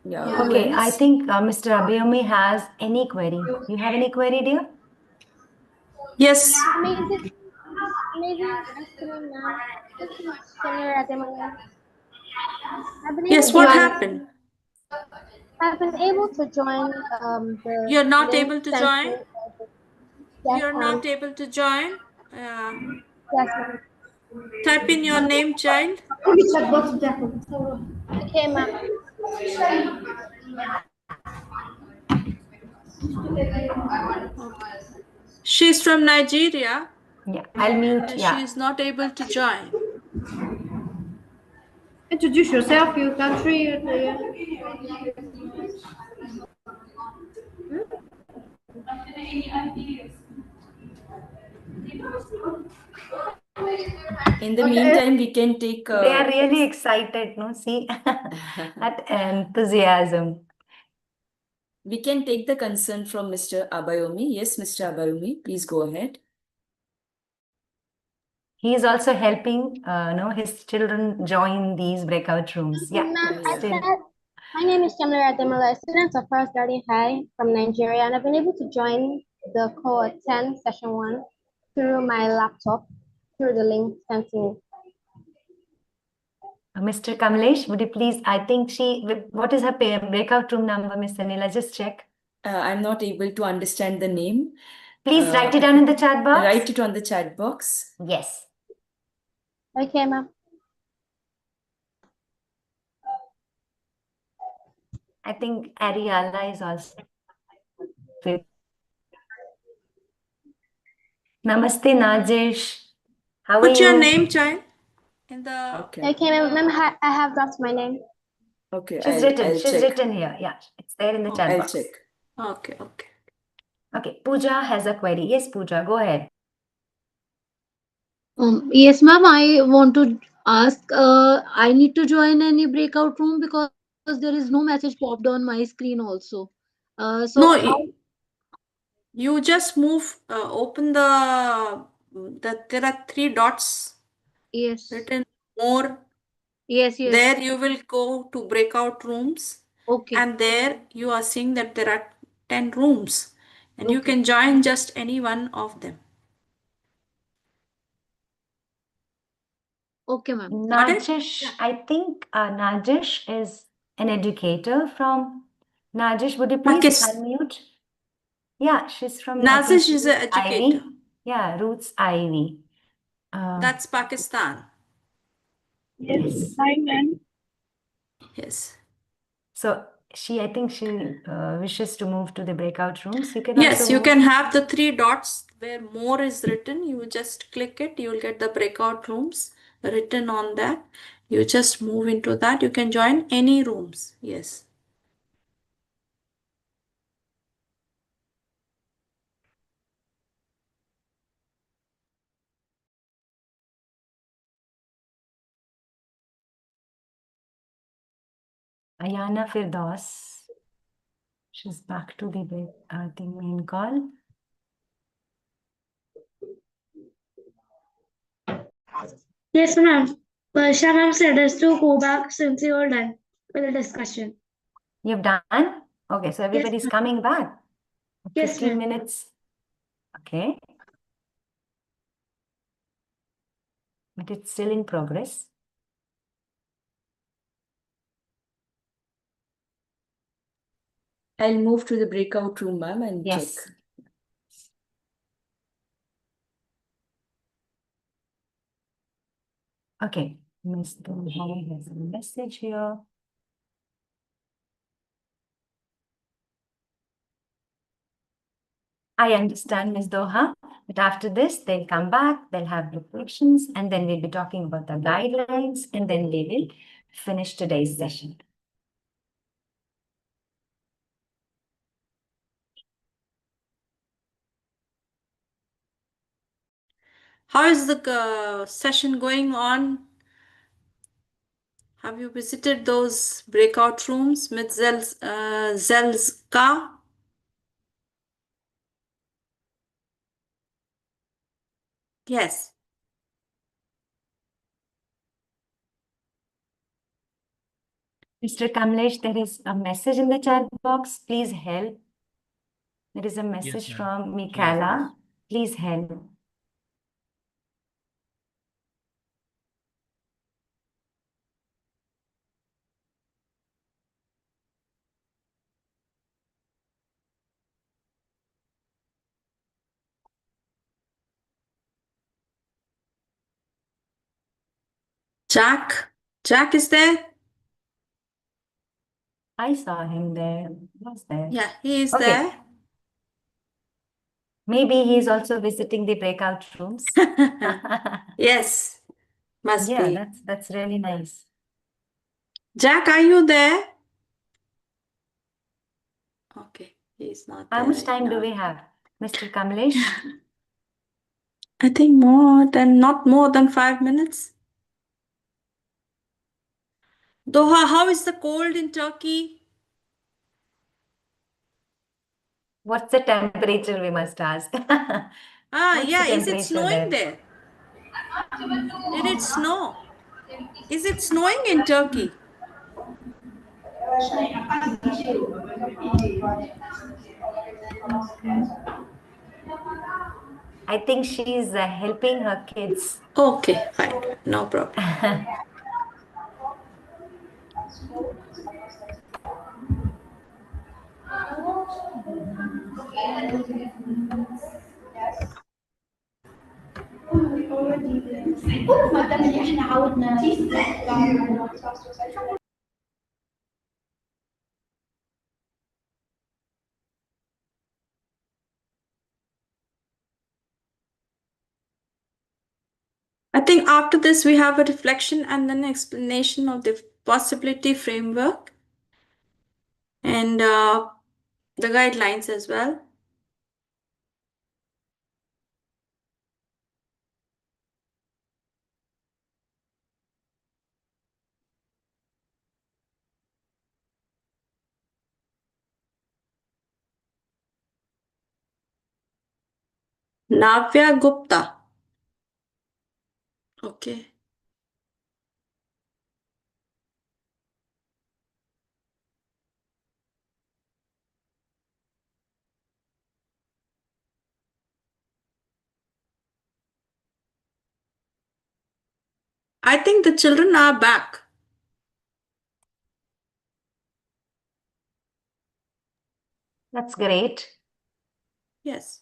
Speaker 1: Yeah. Who
Speaker 8: Okay, I
Speaker 1: else?
Speaker 8: think Mr. Abayomi has any query. You have any query, dear?
Speaker 3: Yes.
Speaker 13: Amazing afternoon, ma'am. This is Shamira Ademola. I've been able
Speaker 3: Yes,
Speaker 13: to
Speaker 3: what
Speaker 13: join.
Speaker 3: happened?
Speaker 13: I've been able to join the
Speaker 3: You're not
Speaker 13: link
Speaker 3: able to
Speaker 13: sent
Speaker 3: join?
Speaker 13: me. Yes,
Speaker 3: You're not able to join?
Speaker 13: yes, ma'am.
Speaker 3: Type in your name, child.
Speaker 13: Okay, ma'am.
Speaker 3: She's from Nigeria.
Speaker 8: Yeah, I'll mute.
Speaker 3: She
Speaker 8: Yeah.
Speaker 3: is not able to join.
Speaker 12: Introduce yourself, your country.
Speaker 1: In the meantime, we can take.
Speaker 8: They are really excited, no? See that enthusiasm.
Speaker 1: We can take the concern from Mr. Abayomi. Yes, Mr. Abayomi, please go ahead.
Speaker 8: He is also helping, his children join these breakout rooms. Yeah,
Speaker 13: Ma'am,
Speaker 8: still.
Speaker 13: my name is Shamira Ademola, a student of First Guardian High from Nigeria, and I've been able to join the Cohort 10 session 1 through my laptop, through the link sent to me.
Speaker 8: Mr. Kamlesh, would you please, I think what is her breakout room number, Miss Anila? Just check.
Speaker 1: I'm not able to understand the name.
Speaker 8: Please write it down in the chat box.
Speaker 1: Write it on the chat box.
Speaker 8: Yes.
Speaker 13: Okay, ma'am.
Speaker 8: I think Ariala is also with. Namaste, Najesh. How are you?
Speaker 3: Put your name, child, in the.
Speaker 13: Okay, ma'am, I have dropped my name.
Speaker 1: Okay,
Speaker 8: She's written here. Yeah, it's there in the chat
Speaker 1: I'll
Speaker 8: box.
Speaker 1: check.
Speaker 3: Okay.
Speaker 8: Okay, Pooja has a query. Yes, Pooja, go ahead.
Speaker 14: Yes, ma'am. I want to ask. I need to join any breakout room because there is no message popped on my screen also.
Speaker 3: No,
Speaker 14: How?
Speaker 3: you just move. Open there are 3 dots.
Speaker 14: Yes.
Speaker 3: Written more.
Speaker 14: Yes.
Speaker 3: There you will go to breakout rooms.
Speaker 14: Okay.
Speaker 3: And there you are seeing that there are 10 rooms. And you
Speaker 14: Okay.
Speaker 3: can join just any one of them.
Speaker 14: Okay, ma'am.
Speaker 8: Najesh, I think Najesh is an educator from. Najesh, would you please unmute? Yeah, she's from.
Speaker 3: Nazish is an educator.
Speaker 8: Yeah, Roots Ivy.
Speaker 3: That's Pakistan.
Speaker 8: Yes.
Speaker 6: Hi, ma'am.
Speaker 3: Yes.
Speaker 8: So I think she wishes to move to the breakout rooms. You can
Speaker 3: Yes,
Speaker 8: also
Speaker 3: you
Speaker 8: move.
Speaker 3: can have the 3 dots where more is written. You just click it. You will get the breakout rooms written on that. You just move into that. You can join any rooms. Yes.
Speaker 8: Ayana Firdaus. She's back to the main call.
Speaker 5: Yes, ma'am. Varsha ma'am said us to go back since you are done with the discussion.
Speaker 8: You've done? Okay, so everybody's coming back.
Speaker 5: Yes,
Speaker 8: 15
Speaker 5: ma'am.
Speaker 8: minutes. Okay. But it's still in progress.
Speaker 1: I'll move to the breakout room, ma'am, and check.
Speaker 8: Okay, Miss Doha has a message here. I understand, Ms. Doha, but after this, they'll come back, they'll have reflections, and then we'll be talking about the guidelines, and then we will finish today's session.
Speaker 3: How is the session going on? Have you visited those breakout rooms with Zelska? Yes.
Speaker 8: Mr. Kamlesh, there is a message in the chat box. Please help. There is a message from Mikala. Please help.
Speaker 3: Jack? Jack is there?
Speaker 8: I saw him there. He was there.
Speaker 3: Yeah, he is
Speaker 8: Okay.
Speaker 3: there.
Speaker 8: Maybe he's also visiting the breakout rooms.
Speaker 3: Yes, must
Speaker 8: Yeah,
Speaker 3: be.
Speaker 8: that's really nice.
Speaker 3: Jack, are you there? Okay, he's not
Speaker 8: How
Speaker 3: there
Speaker 8: much
Speaker 3: right
Speaker 8: time do
Speaker 3: now.
Speaker 8: we have, Mr. Kamlesh?
Speaker 3: I think not more than 5 minutes. Doha, how is the cold in Turkey?
Speaker 8: What's the temperature, we must ask? What's
Speaker 3: Yeah,
Speaker 8: the
Speaker 3: is it
Speaker 8: temperature
Speaker 3: snowing
Speaker 8: there?
Speaker 3: there? Did it snow? Is it snowing in Turkey?
Speaker 8: I think she's helping her kids.
Speaker 3: Okay, fine. No problem. I think after this we have a reflection and then explanation of the possibility framework and the guidelines as well. Navya Gupta. Okay. I think the children are back.
Speaker 8: That's great.
Speaker 3: Yes.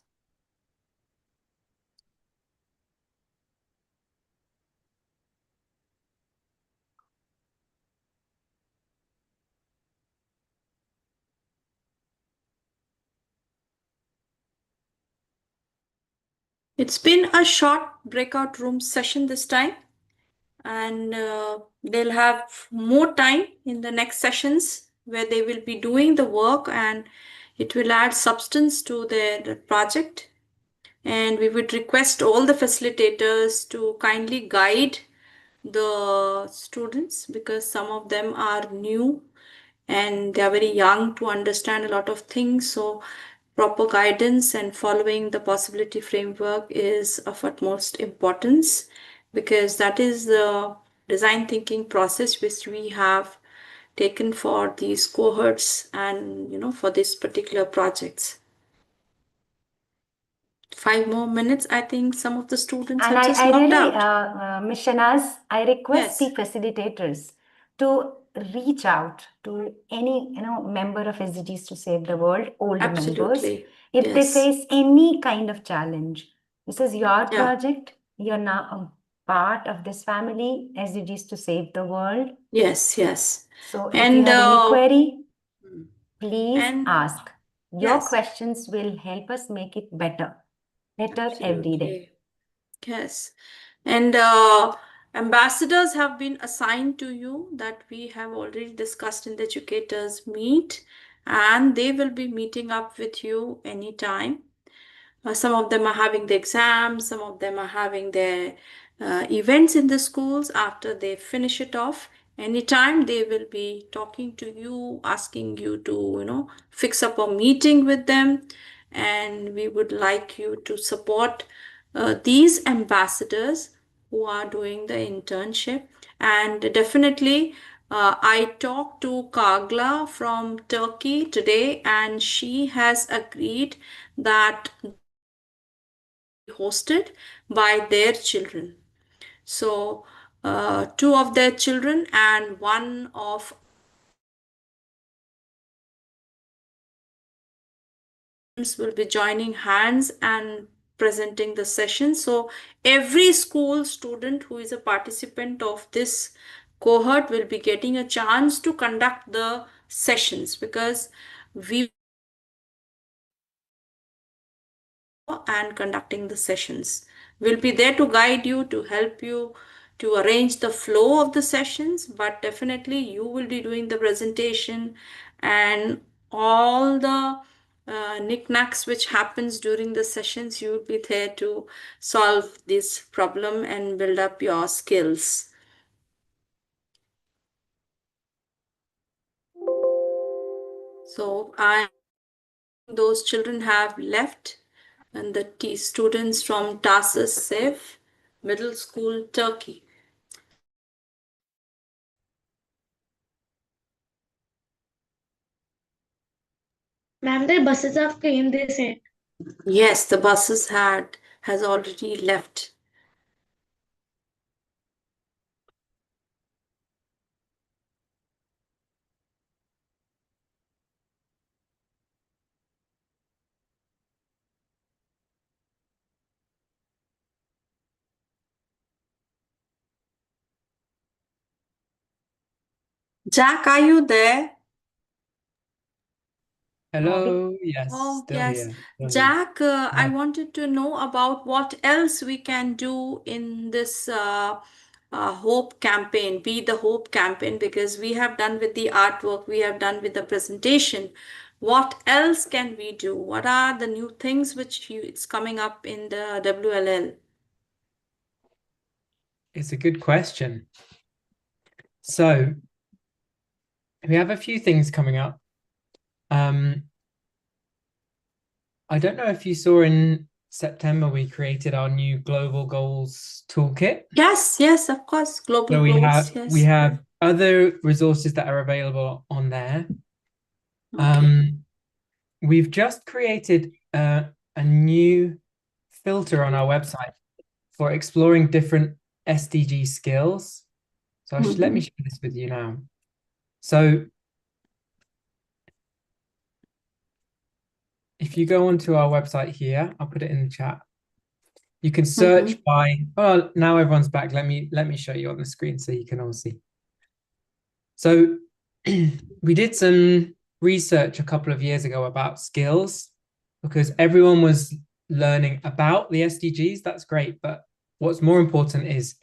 Speaker 3: It's been a short breakout room session this time, and they'll have more time in the next sessions where they will be doing the work and it will add substance to their project. And we would request all the facilitators to kindly guide the students because some of them are new and they are very young to understand a lot of things. So proper guidance and following the possibility framework is of utmost importance because that is the design thinking process which we have taken for these cohorts and for these particular projects. 5 more minutes. I think some of the students
Speaker 8: And
Speaker 3: have just
Speaker 8: I
Speaker 3: logged
Speaker 8: really,
Speaker 3: out.
Speaker 8: Ms. Shanaz, I request
Speaker 3: Yes.
Speaker 8: the facilitators to reach out to any member of SDGs to Save the World, older members,
Speaker 3: Absolutely.
Speaker 8: if they
Speaker 3: Yes.
Speaker 8: face any kind of challenge. This is your
Speaker 3: Yeah.
Speaker 8: project. You're now a part of this family, SDGs to Save the World.
Speaker 3: Yes, yes.
Speaker 8: So if you
Speaker 3: And
Speaker 8: have any query, please
Speaker 3: and
Speaker 8: ask. Your
Speaker 3: yes.
Speaker 8: questions will help us make it better every day.
Speaker 3: Absolutely. Yes. And ambassadors have been assigned to you that we have already discussed in the educators meet, and they will be meeting up with you anytime. Some of them are having the exams, some of them are having their events in the schools after they finish it off, Anytime they will be talking to you, asking you to, fix up a meeting with them. And we would like you to support these ambassadors who are doing the internship. And definitely, I talked to Kagla from Turkey today, and she has agreed that hosted by their children. So, two of their children and one of will be joining hands and presenting the session. So every school student who is a participant of this cohort will be getting a chance to conduct the sessions, because we and conducting the sessions will be there to guide you, to help you, to arrange the flow of the sessions. But definitely you will be doing the presentation and all the knickknacks which happens during the sessions. You will be there to solve this problem and build up your skills. So those children have left, and the students from Tarsus Safe Middle School, Turkey.
Speaker 5: Ma'am, the buses have came, they said.
Speaker 3: Yes, the buses has already left. Jack, are you there?
Speaker 4: Hello. Yes,
Speaker 3: Oh,
Speaker 4: still
Speaker 3: yes.
Speaker 4: here. Still here.
Speaker 3: Jack, I
Speaker 4: Yeah.
Speaker 3: wanted to know about what else we can do in this Hope campaign, Be the Hope campaign, because we have done with the artwork, we have done with the presentation. What else can we do? What are the new things which it's coming up in the WLL?
Speaker 4: It's a good question. So we have a few things coming up. I don't know if you saw in September, we created our new Global Goals Toolkit.
Speaker 3: Yes, yes, of course. Global
Speaker 4: So we
Speaker 3: goals,
Speaker 4: we
Speaker 3: yes.
Speaker 4: have other resources that are available on there.
Speaker 3: Okay.
Speaker 4: We've just created a new filter on our website for exploring different SDG skills. So let me share this with you now. So if you go onto our website here, I'll put it in the chat. You can search by, oh, now everyone's back. Let me show you on the screen so you can all see. So we did some research a couple of years ago about skills, because everyone was learning about the SDGs. That's great. But what's more important is,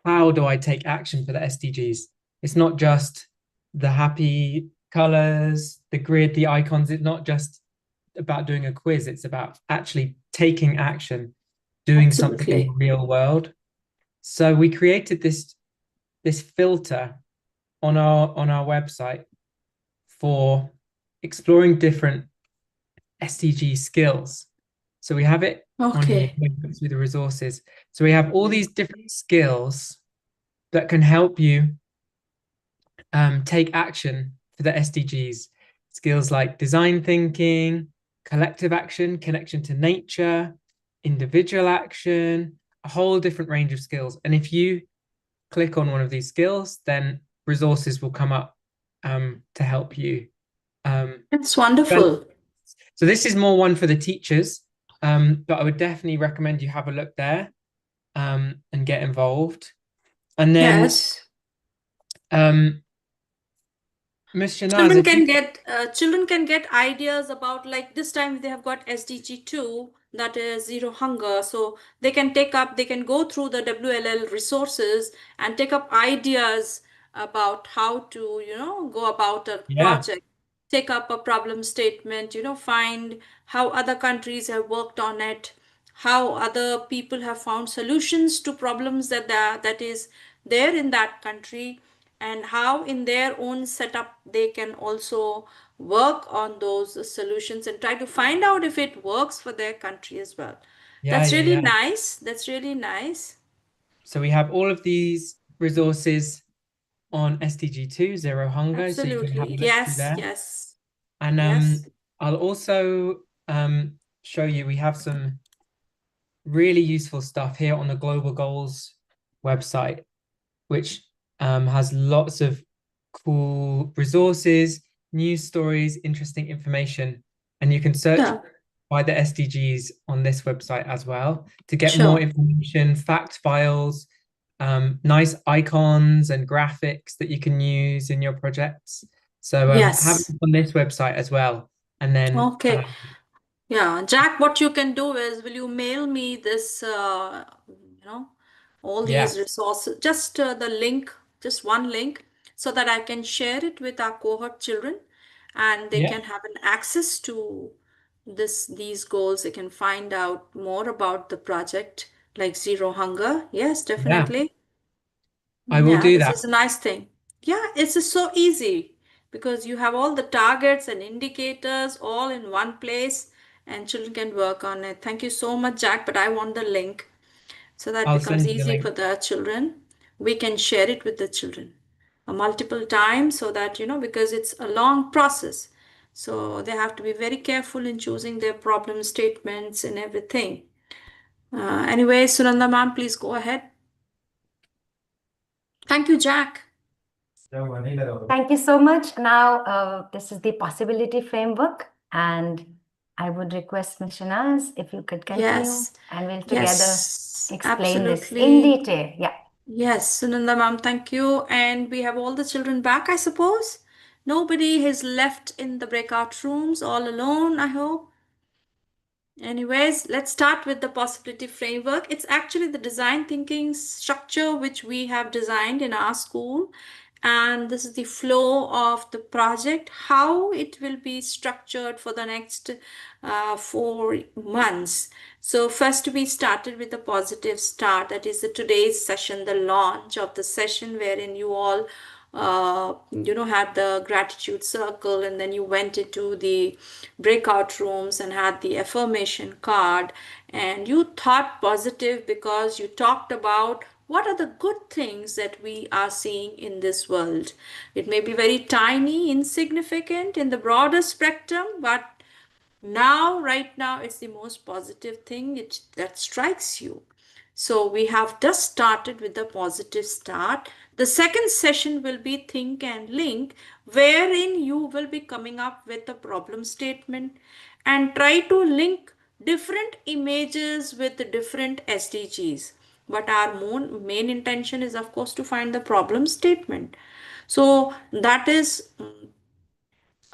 Speaker 4: how do I take action for the SDGs? It's not just the happy colors, the grid, the icons. It's not just about doing a quiz. It's about actually taking action, doing something in the real world. So we created this filter on our website for exploring different SDG skills. So we have it on here through the resources. So we have all these different skills that can help you take action for the SDGs. Skills like design thinking, collective action, connection to nature, individual action, a whole different range of skills. And if you click on one of these skills, then resources will come up to help you.
Speaker 3: It's wonderful.
Speaker 4: So this is more one for the teachers, but I would definitely recommend you have a look there and get involved. And then
Speaker 3: yes.
Speaker 4: Ms. Shanaz,
Speaker 3: children can get ideas about, like this time they have got SDG2, that is zero hunger. So they can go through the WLL resources and take up ideas about how to, go about a project, take up a problem statement, find how other countries have worked on it, how other people have found solutions to problems that is there in that country. and how in their own setup they can also work on those solutions and try to find out if it works for their country as well.
Speaker 4: Yeah,
Speaker 3: That's
Speaker 4: yeah,
Speaker 3: really
Speaker 4: yeah.
Speaker 3: nice. That's really nice.
Speaker 4: So we have all of these resources on SDG2 Zero Hunger, so you can have a
Speaker 3: Absolutely.
Speaker 4: look through
Speaker 3: Yes,
Speaker 4: there.
Speaker 3: yes,
Speaker 4: And
Speaker 3: yes.
Speaker 4: I'll also show you, we have some really useful stuff here on the Global Goals website, which has lots of cool resources, news stories, interesting information. And you can search
Speaker 3: Yeah.
Speaker 4: by the SDGs on this website as well to get
Speaker 3: Sure.
Speaker 4: more information, fact files, nice icons and graphics that you can use in your projects. So have a
Speaker 3: Yes.
Speaker 4: look on this website as well. And then
Speaker 3: Okay. Yeah, Jack, what you can do is, will you mail me this, all these
Speaker 4: yes,
Speaker 3: resources, just the link, just one link, so that I can share it with our cohort children and they
Speaker 4: yeah,
Speaker 3: can have an access to these goals. They can find out more about the project like Zero Hunger. Yes,
Speaker 4: yeah,
Speaker 3: definitely.
Speaker 4: I will
Speaker 3: Yeah,
Speaker 4: do
Speaker 3: this
Speaker 4: that.
Speaker 3: is a nice thing. Yeah, it's just so easy because you have all the targets and indicators all in one place and children can work on it. Thank you so much, Jack, but I want the link so that
Speaker 4: I'll
Speaker 3: becomes
Speaker 4: send you the
Speaker 3: easy
Speaker 4: link.
Speaker 3: for the children. We can share it with the children multiple times so that, because it's a long process. So they have to be very careful in choosing their problem statements and everything. Anyway, Sunanda ma'am, please go ahead. Thank you, Jack.
Speaker 8: Thank you so much. Now, this is the possibility framework, and I would request Ms. Shanaz if you could continue,
Speaker 3: Yes.
Speaker 8: and we'll together
Speaker 3: Yes,
Speaker 8: explain this in
Speaker 3: absolutely.
Speaker 8: detail. Yeah.
Speaker 3: Yes, Sunanda ma'am, thank you. And we have all the children back, I suppose. Nobody has left in the breakout rooms all alone, I hope. Anyways, let's start with the possibility framework. It's actually the design thinking structure which we have designed in our school. And this is the flow of the project, how it will be structured for the next 4 months. So first we started with a positive start. That is today's session, the launch of the session wherein you all had the gratitude circle and then you went into the breakout rooms and had the affirmation card and you thought positive because you talked about what are the good things that we are seeing in this world. It may be very tiny, insignificant in the broader spectrum, but right now, it's the most positive thing that strikes you. So we have just started with the positive start. The second session will be think and link, wherein you will be coming up with a problem statement and try to link different images with the different SDGs. But our main intention is, of course, to find the problem statement. So that is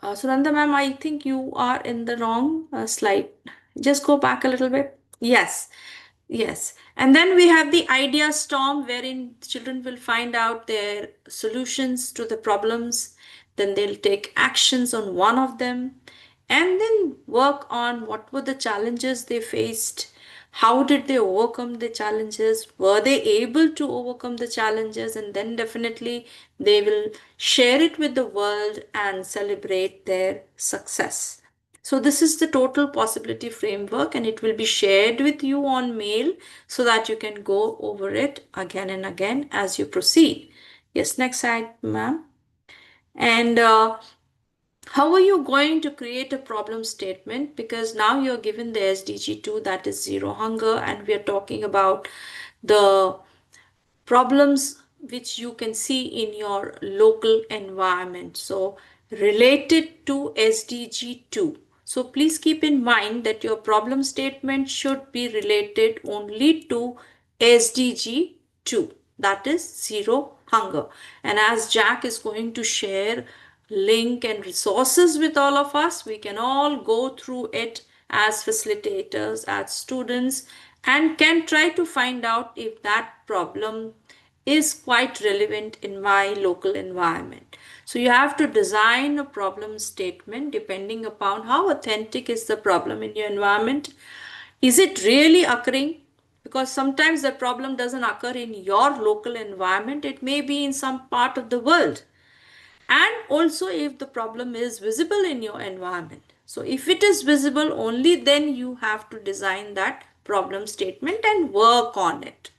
Speaker 3: Sunanda ma'am, I think you are in the wrong slide. Just go back a little bit. Yes, yes. And then we have the idea storm wherein children will find out their solutions to the problems. Then they'll take actions on one of them and then work on what were the challenges they faced. How did they overcome the challenges? Were they able to overcome the challenges? And then definitely they will share it with the world and celebrate their success. So this is the total possibility framework and it will be shared with you on mail so that you can go over it again and again as you proceed. Yes, next slide, ma'am. And how are you going to create a problem statement? Because now you're given the SDG2, that is zero hunger, and we are talking about the problems which you can see in your local environment. So related to SDG2. So please keep in mind that your problem statement should be related only to SDG2, that is zero hunger. And as Jack is going to share link and resources with all of us, we can all go through it as facilitators, as students, and can try to find out if that problem is quite relevant in my local environment. So you have to design a problem statement depending upon how authentic is the problem in your environment. Is it really occurring? because sometimes the problem doesn't occur in your local environment. It may be in some part of the world. And also if the problem is visible in your environment. So if it is visible, only then you have to design that problem statement and work on it.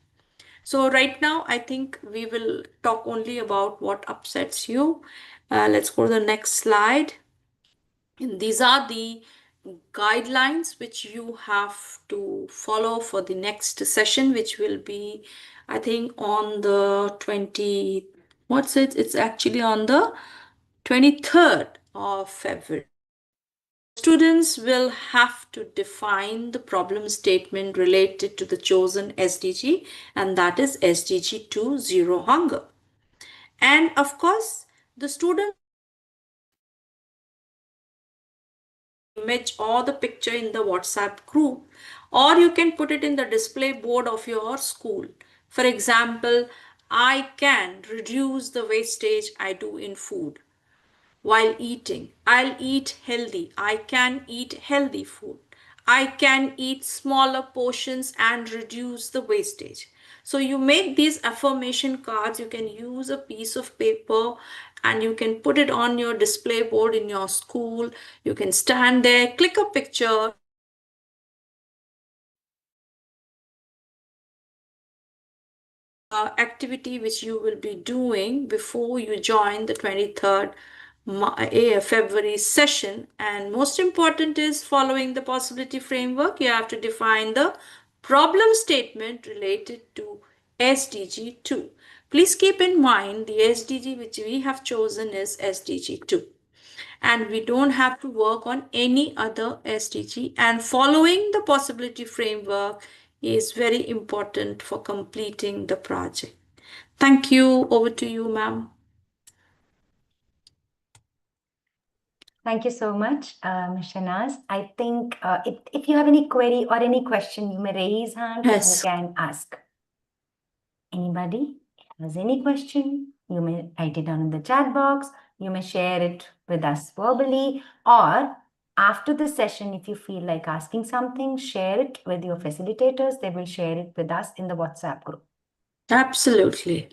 Speaker 3: So right now, I think we will talk only about what upsets you. Let's go to the next slide. And these are the guidelines which you have to follow for the next session, which will be, I think, on the 20, what's it? It's actually on the 23rd of February. Students will have to define the problem statement related to the chosen SDG, and that is SDG 2 Zero Hunger. And of course, the student image or the picture in the WhatsApp group, or you can put it in the display board of your school. For example, I can reduce the wastage I do in food while eating. I'll eat healthy. I can eat healthy food. I can eat smaller portions and reduce the wastage. So you make these affirmation cards. You can use a piece of paper and you can put it on your display board in your school. You can stand there, click a picture, activity which you will be doing before you join the 23rd February session. And most important is following the possibility framework. You have to define the problem statement related to SDG 2. Please keep in mind the SDG which we have chosen is SDG 2. And we don't have to work on any other SDG. And following the possibility framework is very important for completing the project. Thank you. Over to you, ma'am.
Speaker 8: Thank you so much, Ms. Shanaz. I think if you have any query or any question, you may raise hand and you can ask. Anybody has any question, you may write it down in the chat box. You may share it with us verbally, or after the session, if you feel like asking something, share it with your facilitators. They will share it with us in the WhatsApp group.
Speaker 3: Absolutely.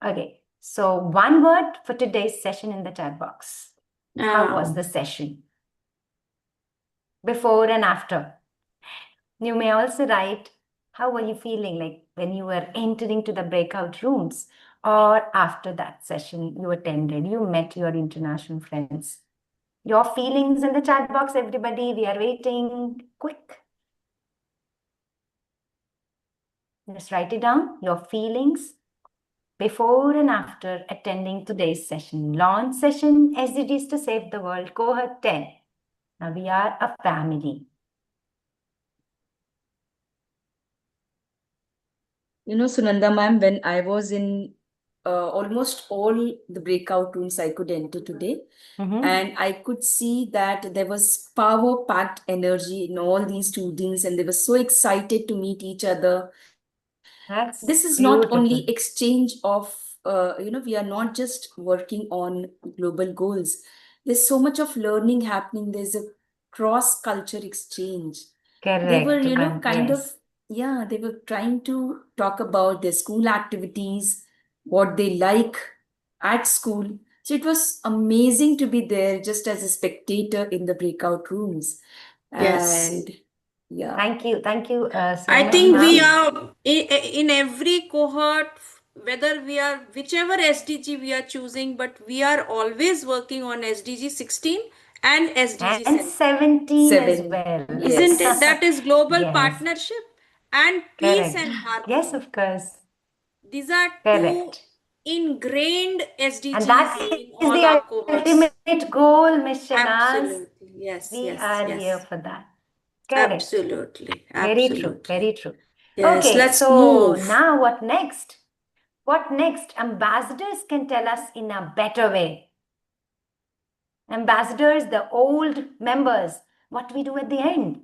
Speaker 8: Okay, so one word for today's session in the chat box. How was the session? Before and after. You may also write, how were you feeling like when you were entering to the breakout rooms, or after that session you attended, you met your international friends. Your feelings in the chat box, everybody. We are waiting. Quick. Just write it down, your feelings before and after attending today's session. Launch session, SDGs to Save the World, Cohort 10. Now we are a family.
Speaker 1: You know, Sunanda ma'am, when I was in almost all the breakout rooms I could enter today, and I could see that there was power-packed energy in all these students, and they were so excited to meet each other. This is not only exchange of, we are not just working on global goals. There's so much of learning happening. There's a cross-culture exchange. They were, they were trying to talk about their school activities, what they like at school. So it was amazing to be there just as a spectator in the breakout rooms.
Speaker 3: Yes.
Speaker 1: And yeah.
Speaker 8: Thank you. Thank you.
Speaker 3: I think we are in every cohort, whether we are whichever SDG we are choosing, but we are always working on SDG 16 and SDG
Speaker 8: 17 as well.
Speaker 3: Isn't it? That is global
Speaker 8: Yes.
Speaker 3: partnership and peace and harmony.
Speaker 8: Yes, of course.
Speaker 3: These are two ingrained SDGs
Speaker 8: and that
Speaker 3: in all our cohorts.
Speaker 8: Ultimate goal, Ms. Shanaz.
Speaker 3: Absolutely. Yes.
Speaker 8: We
Speaker 3: yes,
Speaker 8: are
Speaker 3: yes.
Speaker 8: here for that. Correct.
Speaker 3: Absolutely.
Speaker 8: Very true. Very true.
Speaker 3: Yes,
Speaker 8: okay,
Speaker 3: let's
Speaker 8: so
Speaker 3: move.
Speaker 8: Now what next? What next? Ambassadors can tell us in a better way. Ambassadors, the old members, what we do at the end.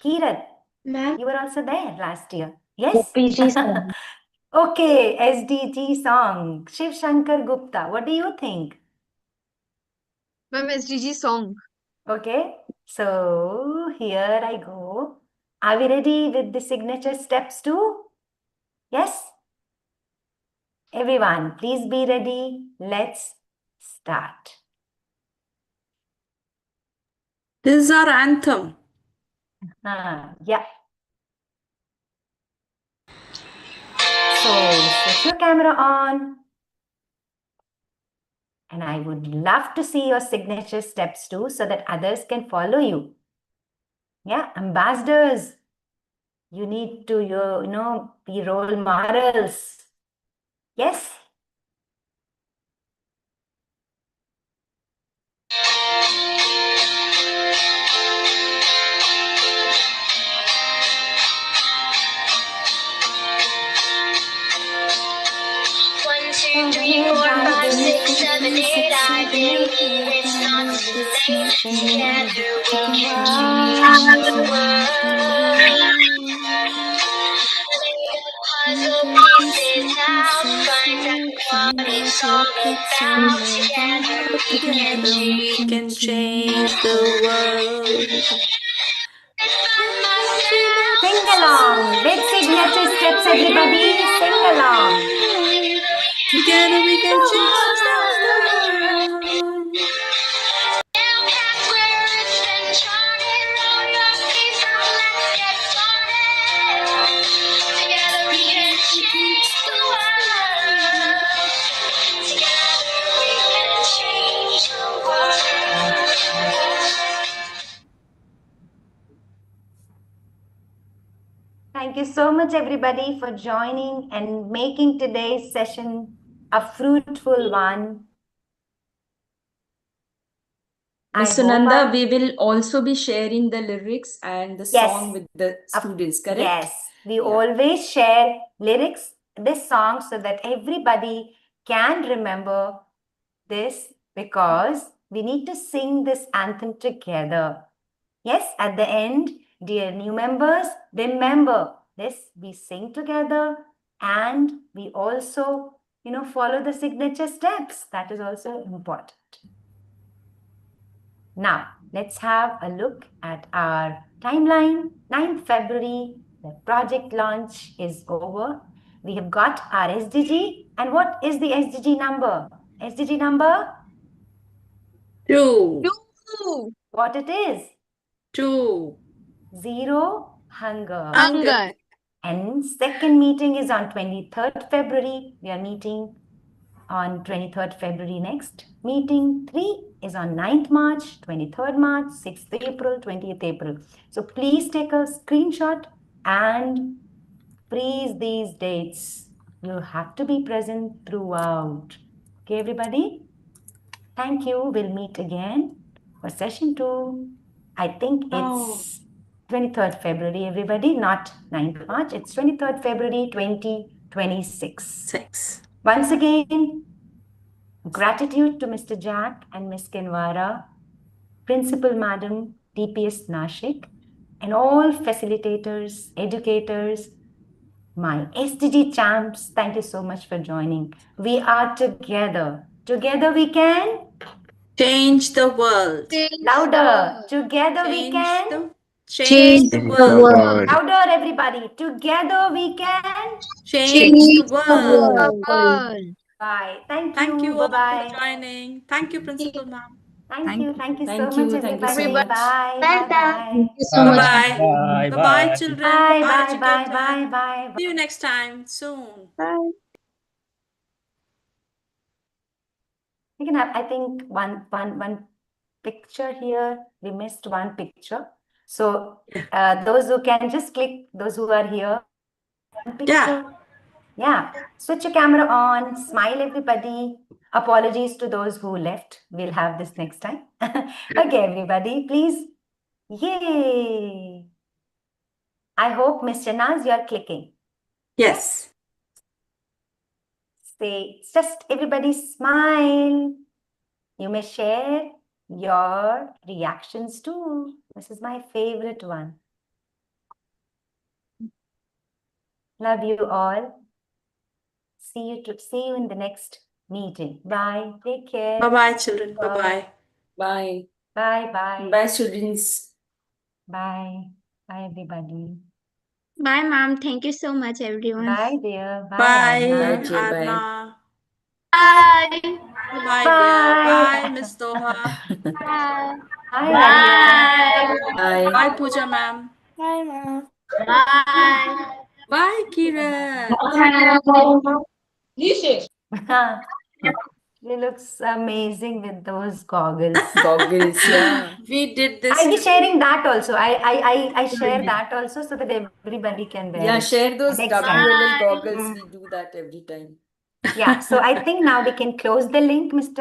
Speaker 8: Kirat, you were also there last year. Yes? Okay, SDG song. Shiv Shankar Gupta, what do you think?
Speaker 15: Ma'am, SDG song.
Speaker 8: Okay, so here I go. Are we ready with the signature steps too? Yes? Everyone, please be ready. Let's start.
Speaker 3: This is our anthem.
Speaker 8: Yeah. So switch your camera on. And I would love to see your signature steps too so that others can follow you. Yeah, ambassadors. You need to, be role models. Yes?
Speaker 15: One, two, three, four, five, six, seven, eight. I believe it's not too late. Together we can change the world. Lay the puzzle pieces out. Find out what it's all about. Together we can change the world.
Speaker 8: Sing along with signature steps, everybody. Sing along.
Speaker 3: Together we can change the world.
Speaker 15: Together we can change the world. Together we can change the world.
Speaker 8: Thank you so much, everybody, for joining and making today's session a fruitful one.
Speaker 1: Ms. Sunanda, we will also be sharing the lyrics and the song with the students, correct?
Speaker 8: Yes, we always share lyrics, this song, so that everybody can remember this, because we need to sing this anthem together. Yes, at the end, dear new members, remember this, we sing together and we also, follow the signature steps. That is also important. Now, let's have a look at our timeline. 9th February, the project launch is over. We have got our SDG. And what is the SDG number? SDG number?
Speaker 3: 2.
Speaker 8: What it is?
Speaker 3: 2.
Speaker 8: 0 hunger.
Speaker 10: Hunger.
Speaker 8: And second meeting is on 23rd February. We are meeting on 23rd February next. Meeting 3 is on 9th March, 23rd March, 6th April, 20th April. So please take a screenshot and freeze these dates. You have to be present throughout. Okay, everybody? Thank you. We'll meet again for session 2. I think it's 23rd February, everybody, not 9th March. It's 23rd February, 2026. Once again, gratitude to Mr. Jack and Ms. Kinvara, Principal Madam, DPS Nashik, and all facilitators, educators, my SDG champs. Thank you so much for joining. We are together. Together we can
Speaker 3: change the world.
Speaker 8: Louder. Together we can
Speaker 3: change the world.
Speaker 8: Louder, everybody. Together we can
Speaker 3: change the world.
Speaker 8: Bye. Thank
Speaker 3: Thank you all
Speaker 8: Bye-bye.
Speaker 3: for joining. Thank you, Principal Ma'am.
Speaker 8: Thank you so
Speaker 1: Thank
Speaker 8: much,
Speaker 1: you
Speaker 8: everybody.
Speaker 1: so much.
Speaker 8: Bye.
Speaker 10: Bye-bye.
Speaker 8: Bye.
Speaker 14: Thank you so much.
Speaker 3: Bye-bye.
Speaker 11: Bye.
Speaker 3: Bye-bye, children.
Speaker 8: Bye. Bye.
Speaker 3: educator.
Speaker 8: Bye. Bye.
Speaker 3: See you next time soon.
Speaker 10: Bye.
Speaker 8: We can have, I think, one picture here. We missed one picture. So those who can just click, those who are here. One picture. Yeah. Switch your camera on. Smile, everybody. Apologies to those who left. We'll have this next time. Okay, everybody, please. Yay. I hope, Mr. Naz, you are clicking.
Speaker 3: Yes.
Speaker 8: Say, just everybody smile. You may share your reactions too. This is my favorite one. Love you all. See you in the next meeting. Bye. Take care.
Speaker 3: Bye-bye, children. Bye-bye.
Speaker 1: Bye.
Speaker 8: Bye. Bye.
Speaker 1: Bye, students.
Speaker 8: Bye. Bye, everybody.
Speaker 10: Bye, ma'am. Thank you so much, everyone.
Speaker 8: Bye, dear. Bye,
Speaker 3: Bye,
Speaker 8: Adna.
Speaker 1: Jay, bye.
Speaker 3: Adna.
Speaker 7: Bye.
Speaker 3: Bye, Will.
Speaker 8: Bye.
Speaker 3: Bye, Miss Doha.
Speaker 13: Bye.
Speaker 8: Bye, Adna.
Speaker 1: Bye.
Speaker 3: Bye, Pooja ma'am.
Speaker 13: Bye, ma'am.
Speaker 7: Bye.
Speaker 3: Bye, Kirat.
Speaker 8: He looks amazing with those goggles.
Speaker 1: Goggles, yeah.
Speaker 3: We did this.
Speaker 8: I'll be sharing that also. I share that also so that everybody can wear
Speaker 1: Yeah,
Speaker 8: it
Speaker 1: share those
Speaker 8: next time.
Speaker 1: WLL goggles.
Speaker 8: Mm.
Speaker 1: We do that every time.
Speaker 8: Yeah, so I think now we can close the link, Mr.